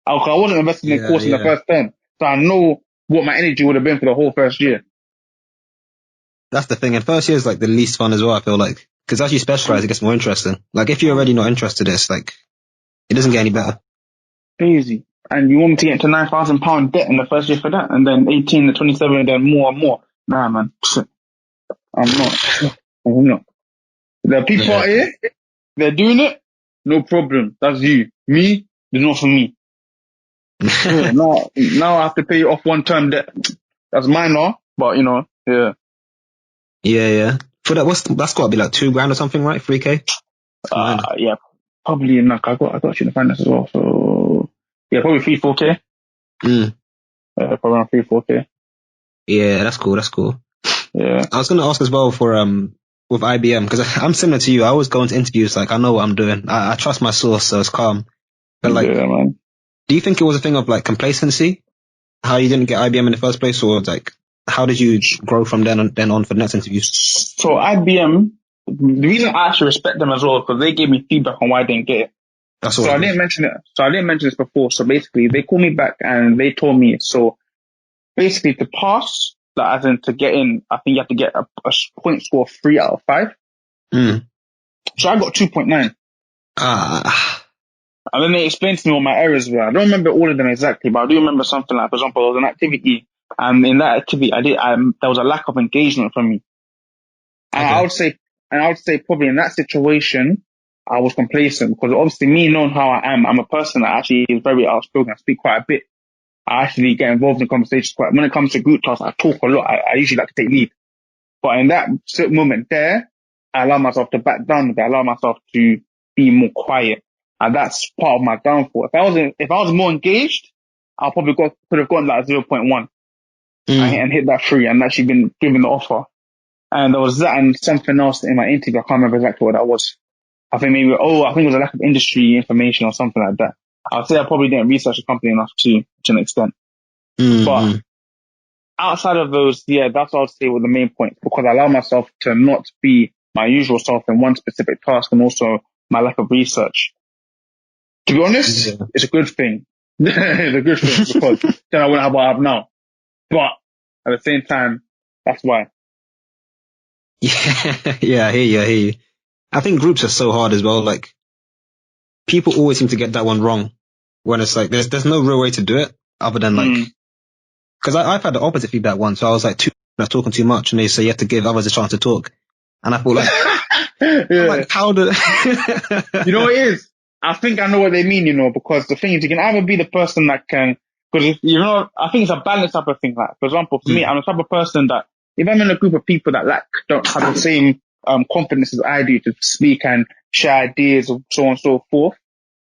I wasn't invested in the course in the first term, so I know what my energy would have been for the whole first year. That's the thing. And first year is like the least fun as well, I feel like. Because as you specialize, it gets more interesting. Like if you're already not interested, it's like, it doesn't get any better. Crazy. And you want me to get into £9,000 debt in the first year for that? And then 18 to 27 and then more and more. Nah, man. I'm not. The people out here, they're doing it. No problem. That's you. Me, it's not for me. Now I have to pay off one term debt. That's minor, but yeah. Yeah. For that, that's got to be like $2,000 or something, right? 3K? Yeah, probably in like, I got student finance as well. So yeah, probably 3-4K. Probably around 3-4K. Yeah, that's cool. Yeah. I was going to ask as well for, with IBM, because I'm similar to you. I always go into interviews like I know what I'm doing. I trust my source, so it's calm. But like, yeah, man. Do you think it was a thing of like complacency? How you didn't get IBM in the first place, or like how did you grow from then on for the next interviews? So IBM, the reason I actually respect them as well is because they gave me feedback on why I didn't get it. So I didn't mention it. So I didn't mention this before. So basically, they called me back and they told me. So basically, to pass Like, as in to get in, I think you have to get a point score of 3 out of 5. So I got 2.9. And then they explained to me what my errors were. I don't remember all of them exactly, but I do remember something like, for example, there was an activity, and in that activity, there was a lack of engagement from me. And I would say probably in that situation, I was complacent, because obviously me knowing how I am, I'm a person that actually is very outspoken. I speak quite a bit. I actually get involved in conversations quite. When it comes to group tasks, I talk a lot. I usually like to take lead. But in that certain moment there, I allow myself to back down. I allow myself to be more quiet. And that's part of my downfall. If I was more engaged, I probably could have gotten like 0.1 and hit that 3 and actually been given the offer. And there was that and something else in my interview. I can't remember exactly what that was. I think it was a lack of industry information or something like that. I'd say I probably didn't research the company enough to an extent. But outside of those, that's what I'd say were the main points, because I allow myself to not be my usual self in one specific task, and also my lack of research. To be honest, it's a good thing. It's a good thing, because then I wouldn't have what I have now. But at the same time, that's why. Yeah, I hear you. I think groups are so hard as well. Like, people always seem to get that one wrong, when it's like there's no real way to do it other than like, because I've had the opposite feedback once. So I was like talking too much, and they say you have to give others a chance to talk, and I thought like, I'm like, how do you know what it is? I think I know what they mean, because the thing is, you can either be the person that can, because I think it's a balance type of thing. Like, for example, for me, I'm the type of person that if I'm in a group of people that don't have the same confidence as I do to speak and share ideas and so on and so forth,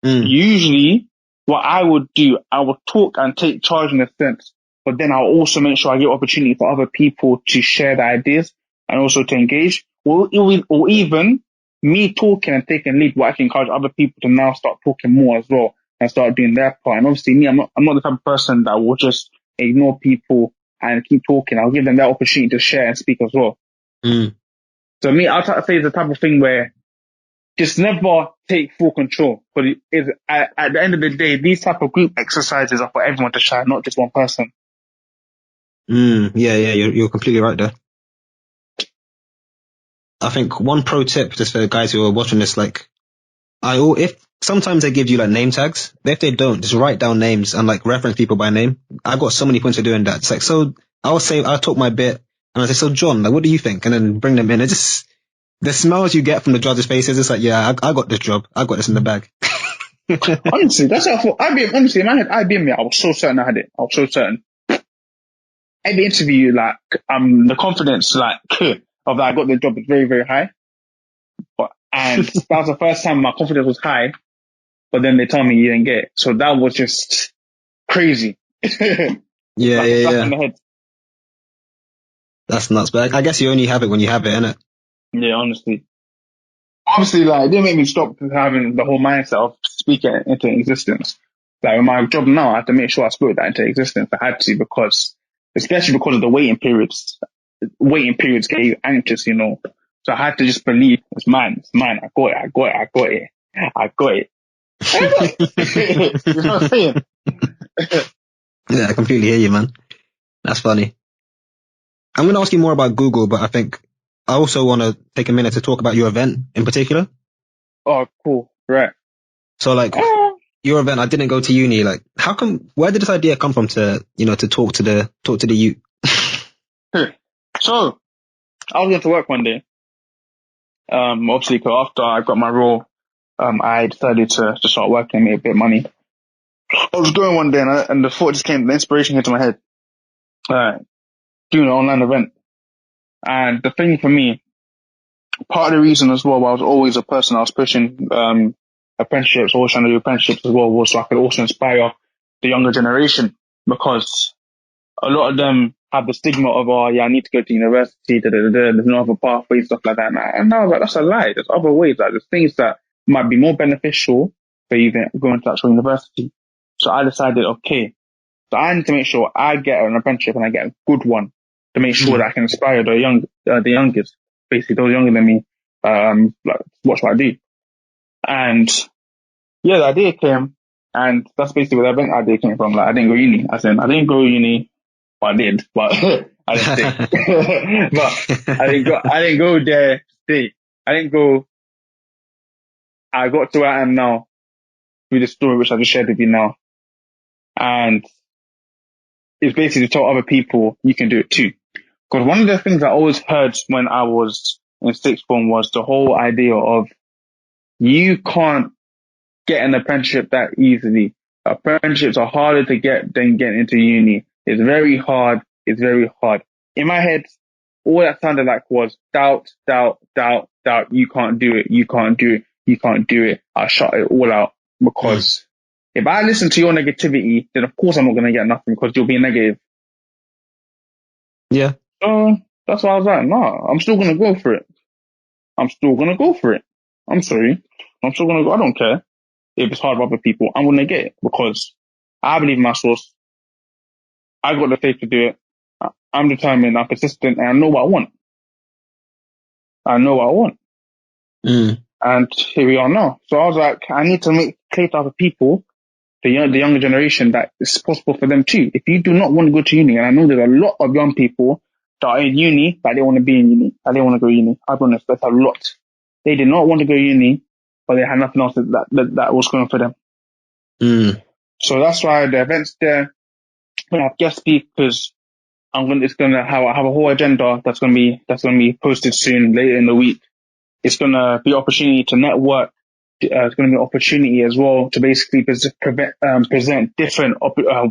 usually what I would do, I would talk and take charge in a sense, but then I'll also make sure I give opportunity for other people to share their ideas and also to engage, or even me talking and taking lead will actually encourage other people to now start talking more as well and start doing their part. And obviously me, I'm not the type of person that will just ignore people and keep talking. I'll give them that opportunity to share and speak as well. So me, I'll try to say it's the type of thing where just never take full control. But at the end of the day, these type of group exercises are for everyone to shine, not just one person. Yeah, you're completely right there. I think one pro tip, just for the guys who are watching this, like, if sometimes they give you like name tags, if they don't, just write down names and like reference people by name. I've got so many points of doing that. It's like, so I'll talk my bit and I'll say, so John, like, what do you think? And then bring them in. It just, the smiles you get from the judges' faces, it's like, yeah, I got this job. I got this in the bag. Honestly, that's how I thought. Honestly, in my head, IBM, I was so certain I had it. I was so certain. Every interview, like, the confidence, like, of that I got the job is very, very high. And that was the first time my confidence was high, but then they told me you didn't get it. So that was just crazy. Yeah. In the head. That's nuts, but I guess you only have it when you have it, innit? Yeah, honestly. Obviously, like, it didn't make me stop having the whole mindset of speaking into existence. Like, in my job now, I have to make sure I spoke that into existence. I had to, especially because of the waiting periods. Waiting periods get you anxious, So I had to just believe it's mine. I got it. You know what I'm saying? Yeah, I completely hear you, man. That's funny. I'm going to ask you more about Google, but I think I also want to take a minute to talk about your event in particular. Oh, cool. Right. So like your event, I didn't go to uni. Like, where did this idea come from to talk to the youth? So I was going to work one day. Obviously, cause after I got my role, I decided to start working and make a bit of money. I was going one day and the thought just came, the inspiration came to my head. Doing an online event. And the thing for me, part of the reason as well, why I was always a person, I was pushing, apprenticeships, always trying to do apprenticeships as well, was so I could also inspire the younger generation, because a lot of them have the stigma of, I need to go to university, there's no other pathway, stuff like that. And I was like, that's a lie. There's other ways. Like, there's things that might be more beneficial for you than going to actual university. So I decided, okay, so I need to make sure I get an apprenticeship and I get a good one to make sure that I can inspire the youngest, basically those younger than me, like, watch what I do. And yeah, the idea came, and that's basically where the event idea came from. Like, I didn't go uni, but I did. But I didn't stay. But I didn't go there to stay. I didn't go. I got to where I am now through the story which I just shared with you now. And it's basically to tell other people you can do it too. Because one of the things I always heard when I was in sixth form was the whole idea of you can't get an apprenticeship that easily. Apprenticeships are harder to get than getting into uni. It's very hard. It's very hard. In my head, all that sounded like was doubt, doubt, doubt, doubt. You can't do it. You can't do it. You can't do it. I shut it all out because if I listen to your negativity, then of course I'm not going to get nothing because you'll be negative. Yeah. So that's why I was like, nah, I'm still going to go for it. I'm still going to go for it. I'm sorry. I'm still going to go. I don't care if it's hard for other people. I'm going to get it because I believe in my source. I got the faith to do it. I'm determined. I'm persistent, and I know what I want. I know what I want. And here we are now. So I was like, I need to make clear to other people, the younger generation, that it's possible for them too. If you do not want to go to uni, and I know there's a lot of young people that are in uni, but they want to be in uni, that they want to go to uni. I'll be honest, that's a lot. They did not want to go to uni, but they had nothing else that was going for them. So that's why the events there, we have guest speakers. It's gonna have a whole agenda that's gonna be posted soon, later in the week. It's gonna be opportunity to network. It's gonna be an opportunity as well to basically present different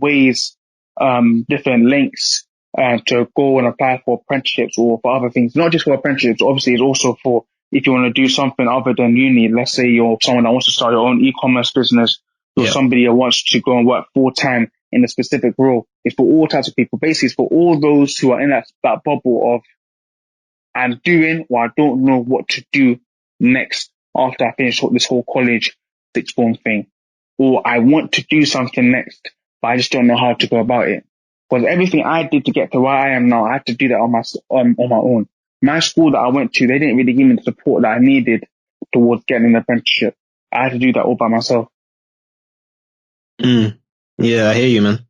ways, different links, to go and apply for apprenticeships or for other things. Not just for apprenticeships, obviously it's also for if you want to do something other than uni. Let's say you're someone that wants to start your own e-commerce business, or somebody that wants to go and work full time in a specific role. It's for all types of people. Basically, it's for all those who are in that bubble of, I'm doing or I don't know what to do next after I finish this whole college sixth form thing. Or I want to do something next, but I just don't know how to go about it. Because everything I did to get to where I am now, I had to do that on my own. My school that I went to, they didn't really give me the support that I needed towards getting an apprenticeship. I had to do that all by myself. Yeah, I hear you, man.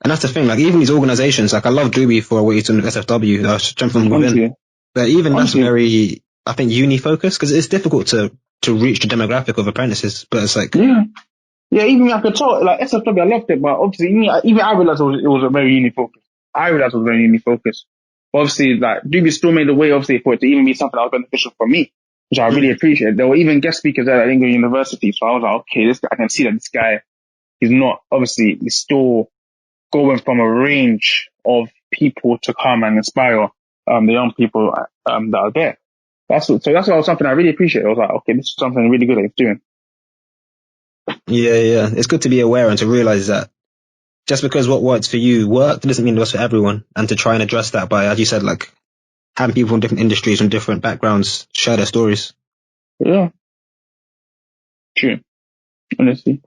And that's the thing, like even these organizations, like I love Doobie for what he's doing with SFW, Strength from Within. But even that's very, I think, uni focused, because it's difficult to reach the demographic of apprentices. But it's like, yeah, even I could tell, like SFW, I loved it, but obviously even I realized it was a very uni focused. But obviously, like Doobie still made a way, obviously, for it to even be something that was beneficial for me, which I really appreciate. There were even guest speakers there that didn't go to university, so I was like, okay, I can see that this guy is not, obviously, he's still going from a range of people to come and inspire the young people that are there. So that's what was something I really appreciate. I was like, okay, this is something really good that he's doing. Yeah. It's good to be aware and to realize that just because what works for you worked doesn't mean it works for everyone. And to try and address that by, as you said, like having people from different industries, from different backgrounds, share their stories. Yeah. True. Honestly.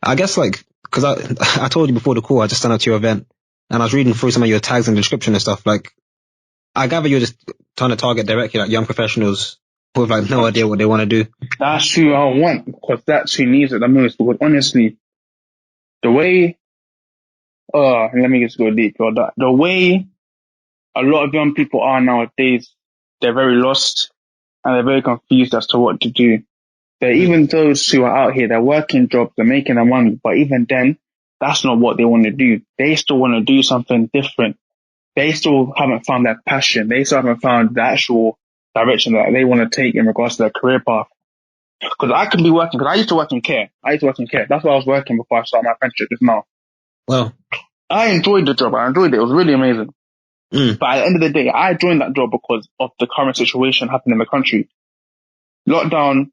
I guess like, because I told you before the call, I just signed up to your event and I was reading through some of your tags in the description and stuff. Like, I gather you're just trying to target directly like young professionals who have like no idea what they want to do. That's who I want, because that's who needs it the most. Because honestly, the way, let me just go deep. The way a lot of young people are nowadays, they're very lost and they're very confused as to what to do. There are even those who are out here, they're working jobs, they're making their money, but even then, that's not what they want to do. They still want to do something different. They still haven't found that passion. They still haven't found the actual direction that they want to take in regards to their career path. Because I can be working, because I used to work in care. That's where I was working before I started my apprenticeship just now. Well, I enjoyed the job. I enjoyed it. It was really amazing. But at the end of the day, I joined that job because of the current situation happening in the country. Lockdown,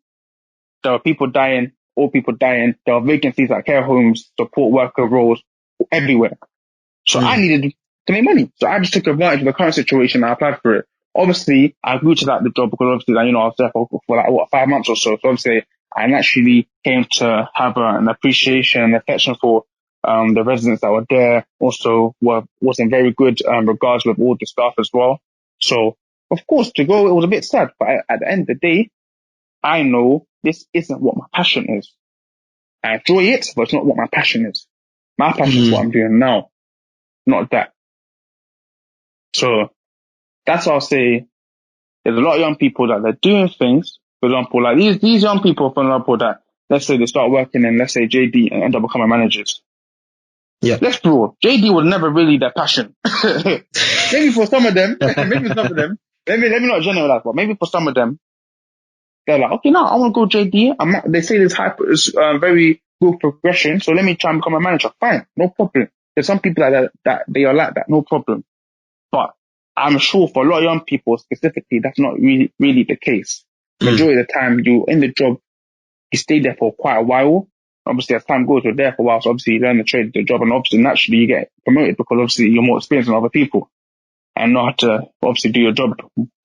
there were people dying, all people dying. There were vacancies at care homes, support worker roles everywhere. So I needed to make money. So I just took advantage of the current situation and I applied for it. Obviously, I grew to like the job because obviously, like, I was there for like 5 months or so. So obviously, I naturally came to have an appreciation and affection for the residents that were there. Also, was in very good regards with all the staff as well. So, of course, to go, it was a bit sad. But at the end of the day, I know this isn't what my passion is. I enjoy it, but it's not what my passion is. My passion is what I'm doing now. not that. So that's what I'll say. There's a lot of young people that they're doing things, for example, like these young people, for example, that let's say they start working in, let's say, JD and end up becoming managers. Yeah. Let's be real. JD was never really their passion. Maybe for some of them, let me not generalize, but maybe for some of them, they're like, okay, now I want to go JD. They say this very good progression, so let me try and become a manager. Fine, no problem. There's some people that they are like that, no problem. But I'm sure for a lot of young people specifically, that's not really the case. Majority of the time, you're in the job, you stay there for quite a while. Obviously, as time goes, you're there for a while, so obviously you learn the trade of the job, and obviously naturally you get promoted because obviously you're more experienced than other people and know how to obviously do your job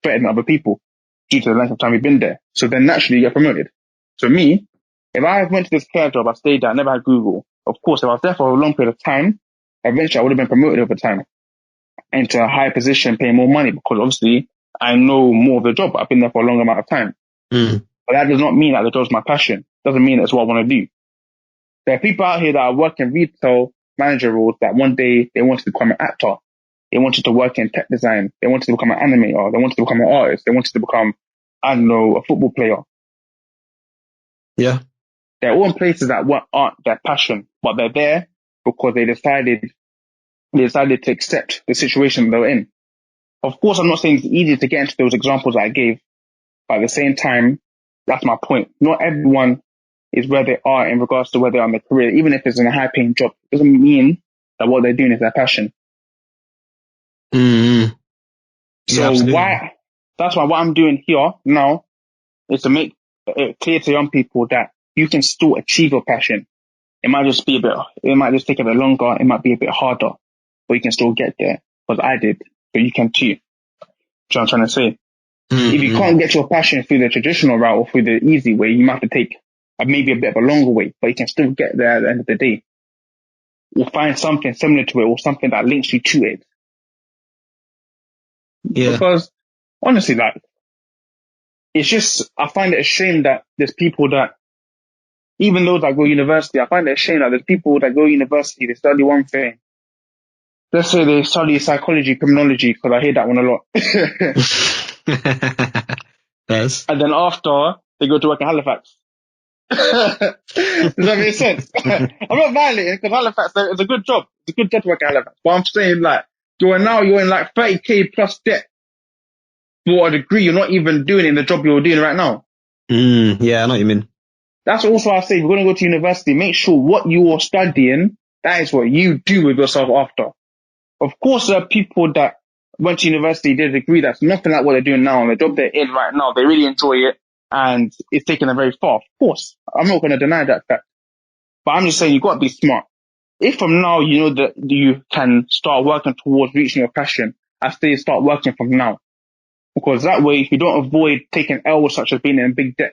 better than other people due to the length of time you've been there. So then naturally you get promoted. So me, if I went to this care job, I stayed there, I never had Google. Of course, if I was there for a long period of time, eventually I would have been promoted over time into a higher position, paying more money because obviously I know more of the job. I've been there for a long amount of time. But that does not mean that the job's my passion. Doesn't mean that's what I want to do. There are people out here that are working retail manager roles that one day they wanted to become an actor. They wanted to work in tech design. They wanted to become an animator. They wanted to become an artist. They wanted to become, I don't know, a football player. Yeah. They're all in places that aren't their passion, but they're there because they decided to accept the situation they're in. Of course, I'm not saying it's easy to get into those examples I gave, but at the same time, that's my point. Not everyone is where they are in regards to where they are in their career. Even if it's in a high-paying job, it doesn't mean that what they're doing is their passion. So that's why what I'm doing here now is to make it clear to young people that you can still achieve your passion. It might just take a bit longer. It might be a bit harder, but you can still get there. Because I did, so you can too. That's what I'm trying to say. If you can't get your passion through the traditional route or through the easy way, you might have to take maybe a bit of a longer way, but you can still get there at the end of the day. Or find something similar to it or something that links you to it. Yeah. Because honestly, like, it's just, I find it a shame that there's people that, even those that go to university, I find it a shame that there's people that go to university, they study one thing. Let's say they study psychology, criminology, because I hear that one a lot. Yes. And then after, they go to work in Halifax. Does that make sense? I'm not violating because Halifax, it's a good job. It's a good job to work in Halifax. But I'm saying, like, you're in like 30k plus debt for a degree you're not even doing in the job you're doing right now. Yeah, I know what you mean. That's also why I say, if you're going to go to university, make sure what you are studying, that is what you do with yourself after. Of course, there are people that went to university, did a degree that's nothing like what they're doing now, and the job they're in right now, they really enjoy it, and it's taking them very far. Of course, I'm not going to deny that fact. But I'm just saying, you've got to be smart. If from now you know that you can start working towards reaching your passion, I say start working from now. Because that way, you don't avoid taking L's such as being in big debt.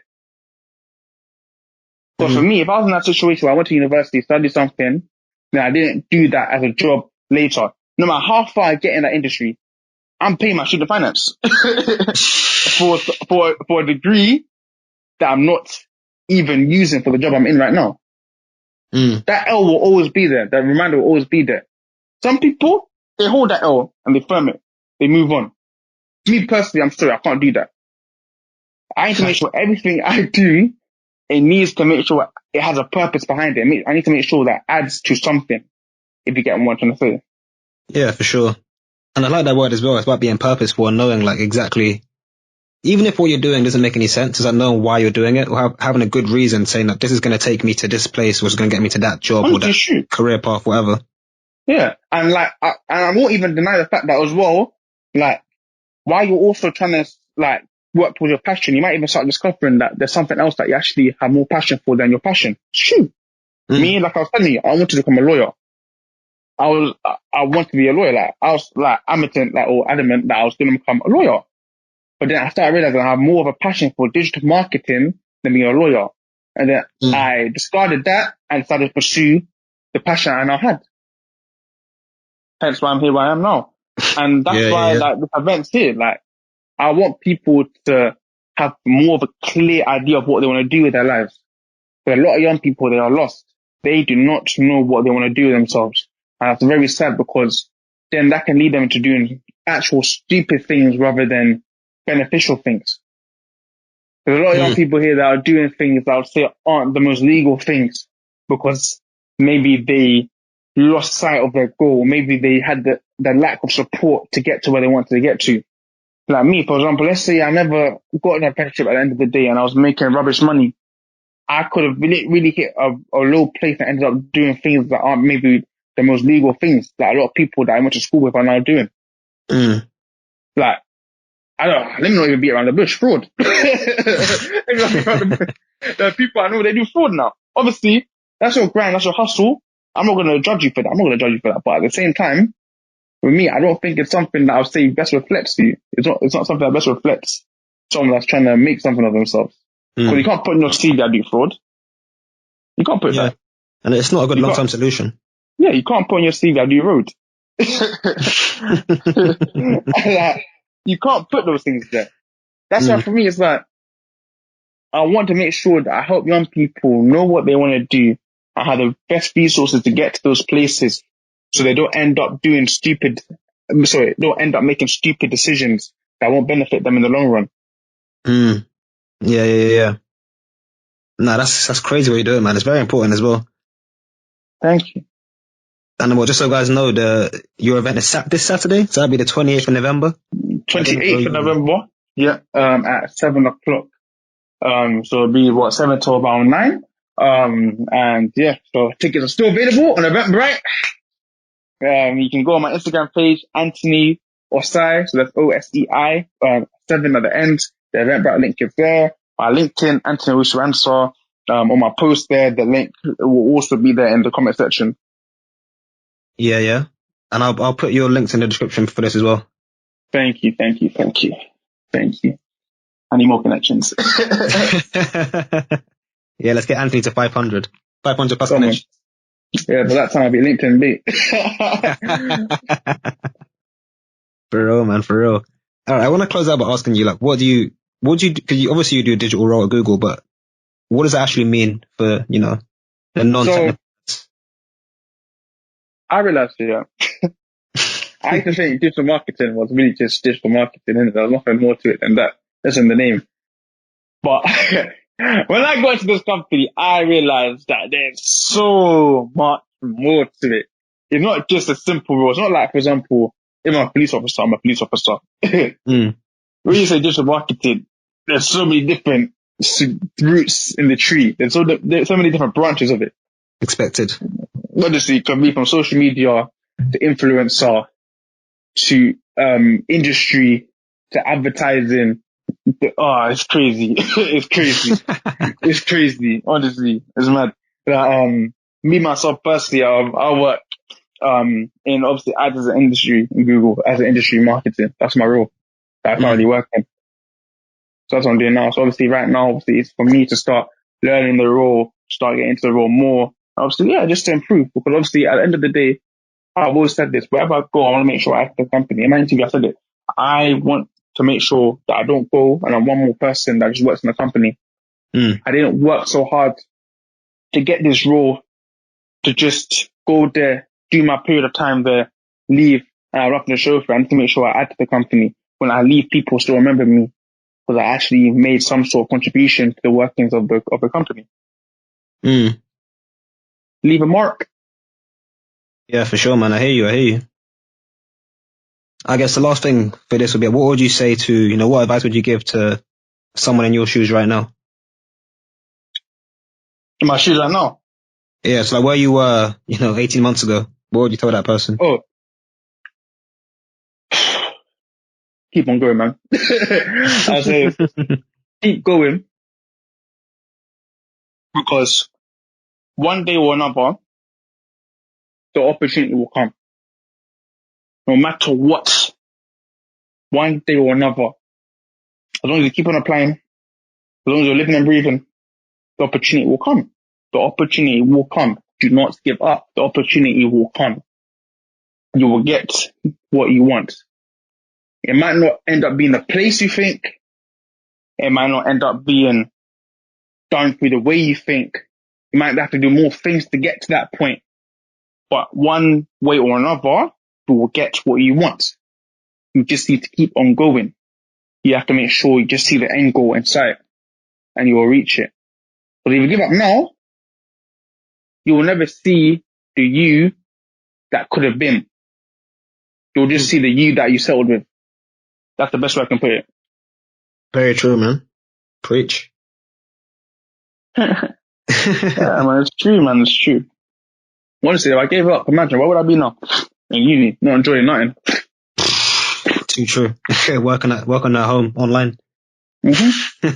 Because for me, if I was in that situation where I went to university, studied something, then I didn't do that as a job later, no matter how far I get in that industry, I'm paying my student finance for a degree that I'm not even using for the job I'm in right now. That L will always be there. That reminder will always be there. Some people, they hold that L and they firm it. They move on. Me personally, I'm sorry, I can't do that. I need to make sure everything I do, it needs to make sure it has a purpose behind it. I need to make sure that adds to something, if you get what I'm trying to say. Yeah, for sure. And I like that word as well. It's about being purposeful and knowing, like, exactly, even if what you're doing doesn't make any sense, is that knowing why you're doing it, or having a good reason, saying that this is going to take me to this place, or it's going to get me to that job or that career path, whatever. Yeah, and like, I won't even deny the fact that as well, like, while you're also trying to, like, work towards your passion, you might even start discovering that there's something else that you actually have more passion for than your passion. Shoot. Me, like I was telling you, I wanted to become a lawyer. I want to be a lawyer. Like, I was like adamant that I was going to become a lawyer. But then I started realizing I have more of a passion for digital marketing than being a lawyer. And then I discarded that and started to pursue the passion I now had. Hence why I'm here where I am now. And that's why like this event's here. Like, I want people to have more of a clear idea of what they want to do with their lives. But a lot of young people, they are lost. They do not know what they want to do with themselves. And that's very sad because then that can lead them to doing actual stupid things rather than beneficial things. There's a lot of young people here that are doing things that I would say aren't the most legal things because maybe they lost sight of their goal. Maybe they had the lack of support to get to where they wanted to get to. Like me, for example, let's say I never got an apprenticeship at the end of the day and I was making rubbish money. I could have really hit a low place and ended up doing things that aren't maybe the most legal things that a lot of people that I went to school with are now doing. Like, let me not even beat around the bush. Fraud. The people I know, they do fraud now. Obviously, that's your grind, that's your hustle. I'm not going to judge you for that. But at the same time, with me, I don't think it's something that I would say best reflects you. It's not something that best reflects someone that's trying to make something of themselves. Because you can't put in your CV I do fraud. You can't put that. And it's not a good long-term solution. Yeah, you can't put in your CV I do road. Like, you can't put those things there. That's why for me it's like, I want to make sure that I help young people know what they want to do and have the best resources to get to those places so they don't end up making stupid decisions that won't benefit them in the long run. Yeah. No, that's crazy what you're doing, man. It's very important as well. Thank you. And just so guys know, your event is this Saturday, so that'll be the 28th of November. 28th of November. Yeah. At 7 o'clock. So it'll be 7 to about 9. And yeah, so tickets are still available on Eventbrite. You can go on my Instagram page, Anthony Osei, so that's OSEI, 7 at the end. The Eventbrite link is there. My LinkedIn, Anthony Owusu-ansah, on my post there, the link will also be there in the comment section. Yeah. And I'll put your links in the description for this as well. Thank you. I need more connections. Yeah, let's get Anthony to 500. 500 plus connections. Yeah, but that time I'll be LinkedIn bait. For real, man, for real. All right, I want to close out by asking you, like, because you obviously you do a digital role at Google, but what does that actually mean for, the non-technical? So, I realized, I used to think digital marketing was really just digital marketing, and there was nothing more to it than that. That's in the name. But when I got into this company, I realized that there's so much more to it. It's not just a simple role. It's not like, for example, if I'm a police officer, I'm a police officer. When you say digital marketing, there's so many different roots in the tree. There's so many different branches of it. Expected. Obviously, it can be from social media to influencer to industry to advertising. It's crazy. It's crazy. Honestly, it's mad. Me myself personally, I work in obviously ads as an industry in Google as an industry marketing. That's my role that I currently work in. So that's what I'm doing now. So obviously right now, it's for me to start learning the role, start getting into the role more. Obviously, just to improve, because obviously at the end of the day, I've always said this, wherever I go, I want to make sure I have the company. In my interview, I said it. I want to make sure that I don't go and I'm one more person that just works in the company. I didn't work so hard to get this role, to just go there, do my period of time there, leave, and I rock the chauffeur. I need to make sure I add to the company. When I leave, people still remember me because I actually made some sort of contribution to the workings of the company. Leave a mark. Yeah, for sure, man. I hear you. I guess the last thing for this would be, what would you say to, what advice would you give to someone in your shoes right now? In my shoes right now? Yeah, so like where you were, 18 months ago, what would you tell that person? Keep on going, man. I'll say, keep going. Because one day or another, the opportunity will come. No matter what, one day or another, as long as you keep on applying, as long as you're living and breathing, the opportunity will come. The opportunity will come. Do not give up. The opportunity will come. You will get what you want. It might not end up being the place you think. It might not end up being done through the way you think. You might have to do more things to get to that point. But one way or another, you will get what you want. You just need to keep on going. You have to make sure you just see the end goal in sight and you will reach it. But if you give up now, you will never see the you that could have been. You'll just see the you that you settled with. That's the best way I can put it. Very true, man. Preach. Yeah, man, it's true, man. It's true. Honestly, if I gave up, imagine, where would I be now? In uni, not enjoying nothing. Too true. working at home online. Mm-hmm.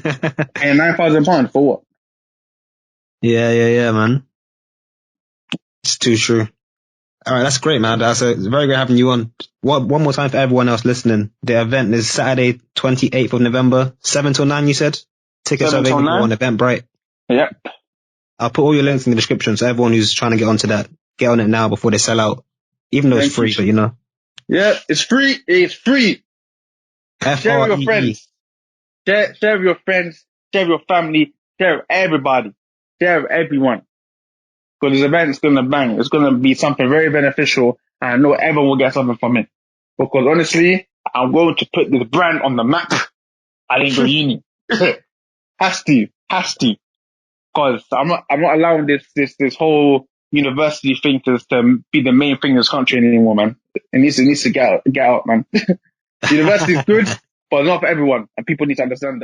And £9,000 for what? Yeah, man. It's too true. All right, that's great, man. That's very great having you on. One more time for everyone else listening. The event is Saturday, 28th of November, 7 till 9, you said? Tickets are available on Eventbrite. Yep. I'll put all your links in the description, so everyone who's trying to get onto that, get on it now before they sell out. Even though it's free, but you know. Yeah, it's free. It's free. Free. Share with your friends. Share with your friends. Share with your family. Share with everybody. Share with everyone. Because this event is going to bang. It's going to be something very beneficial. And I know everyone will get something from it. Because honestly, I'm going to put this brand on the map. I didn't go uni. Has to. Because I'm not allowing this whole university thing to be the main thing in this country anymore, man. It needs to get out, man. University is good, but not for everyone. And people need to understand that.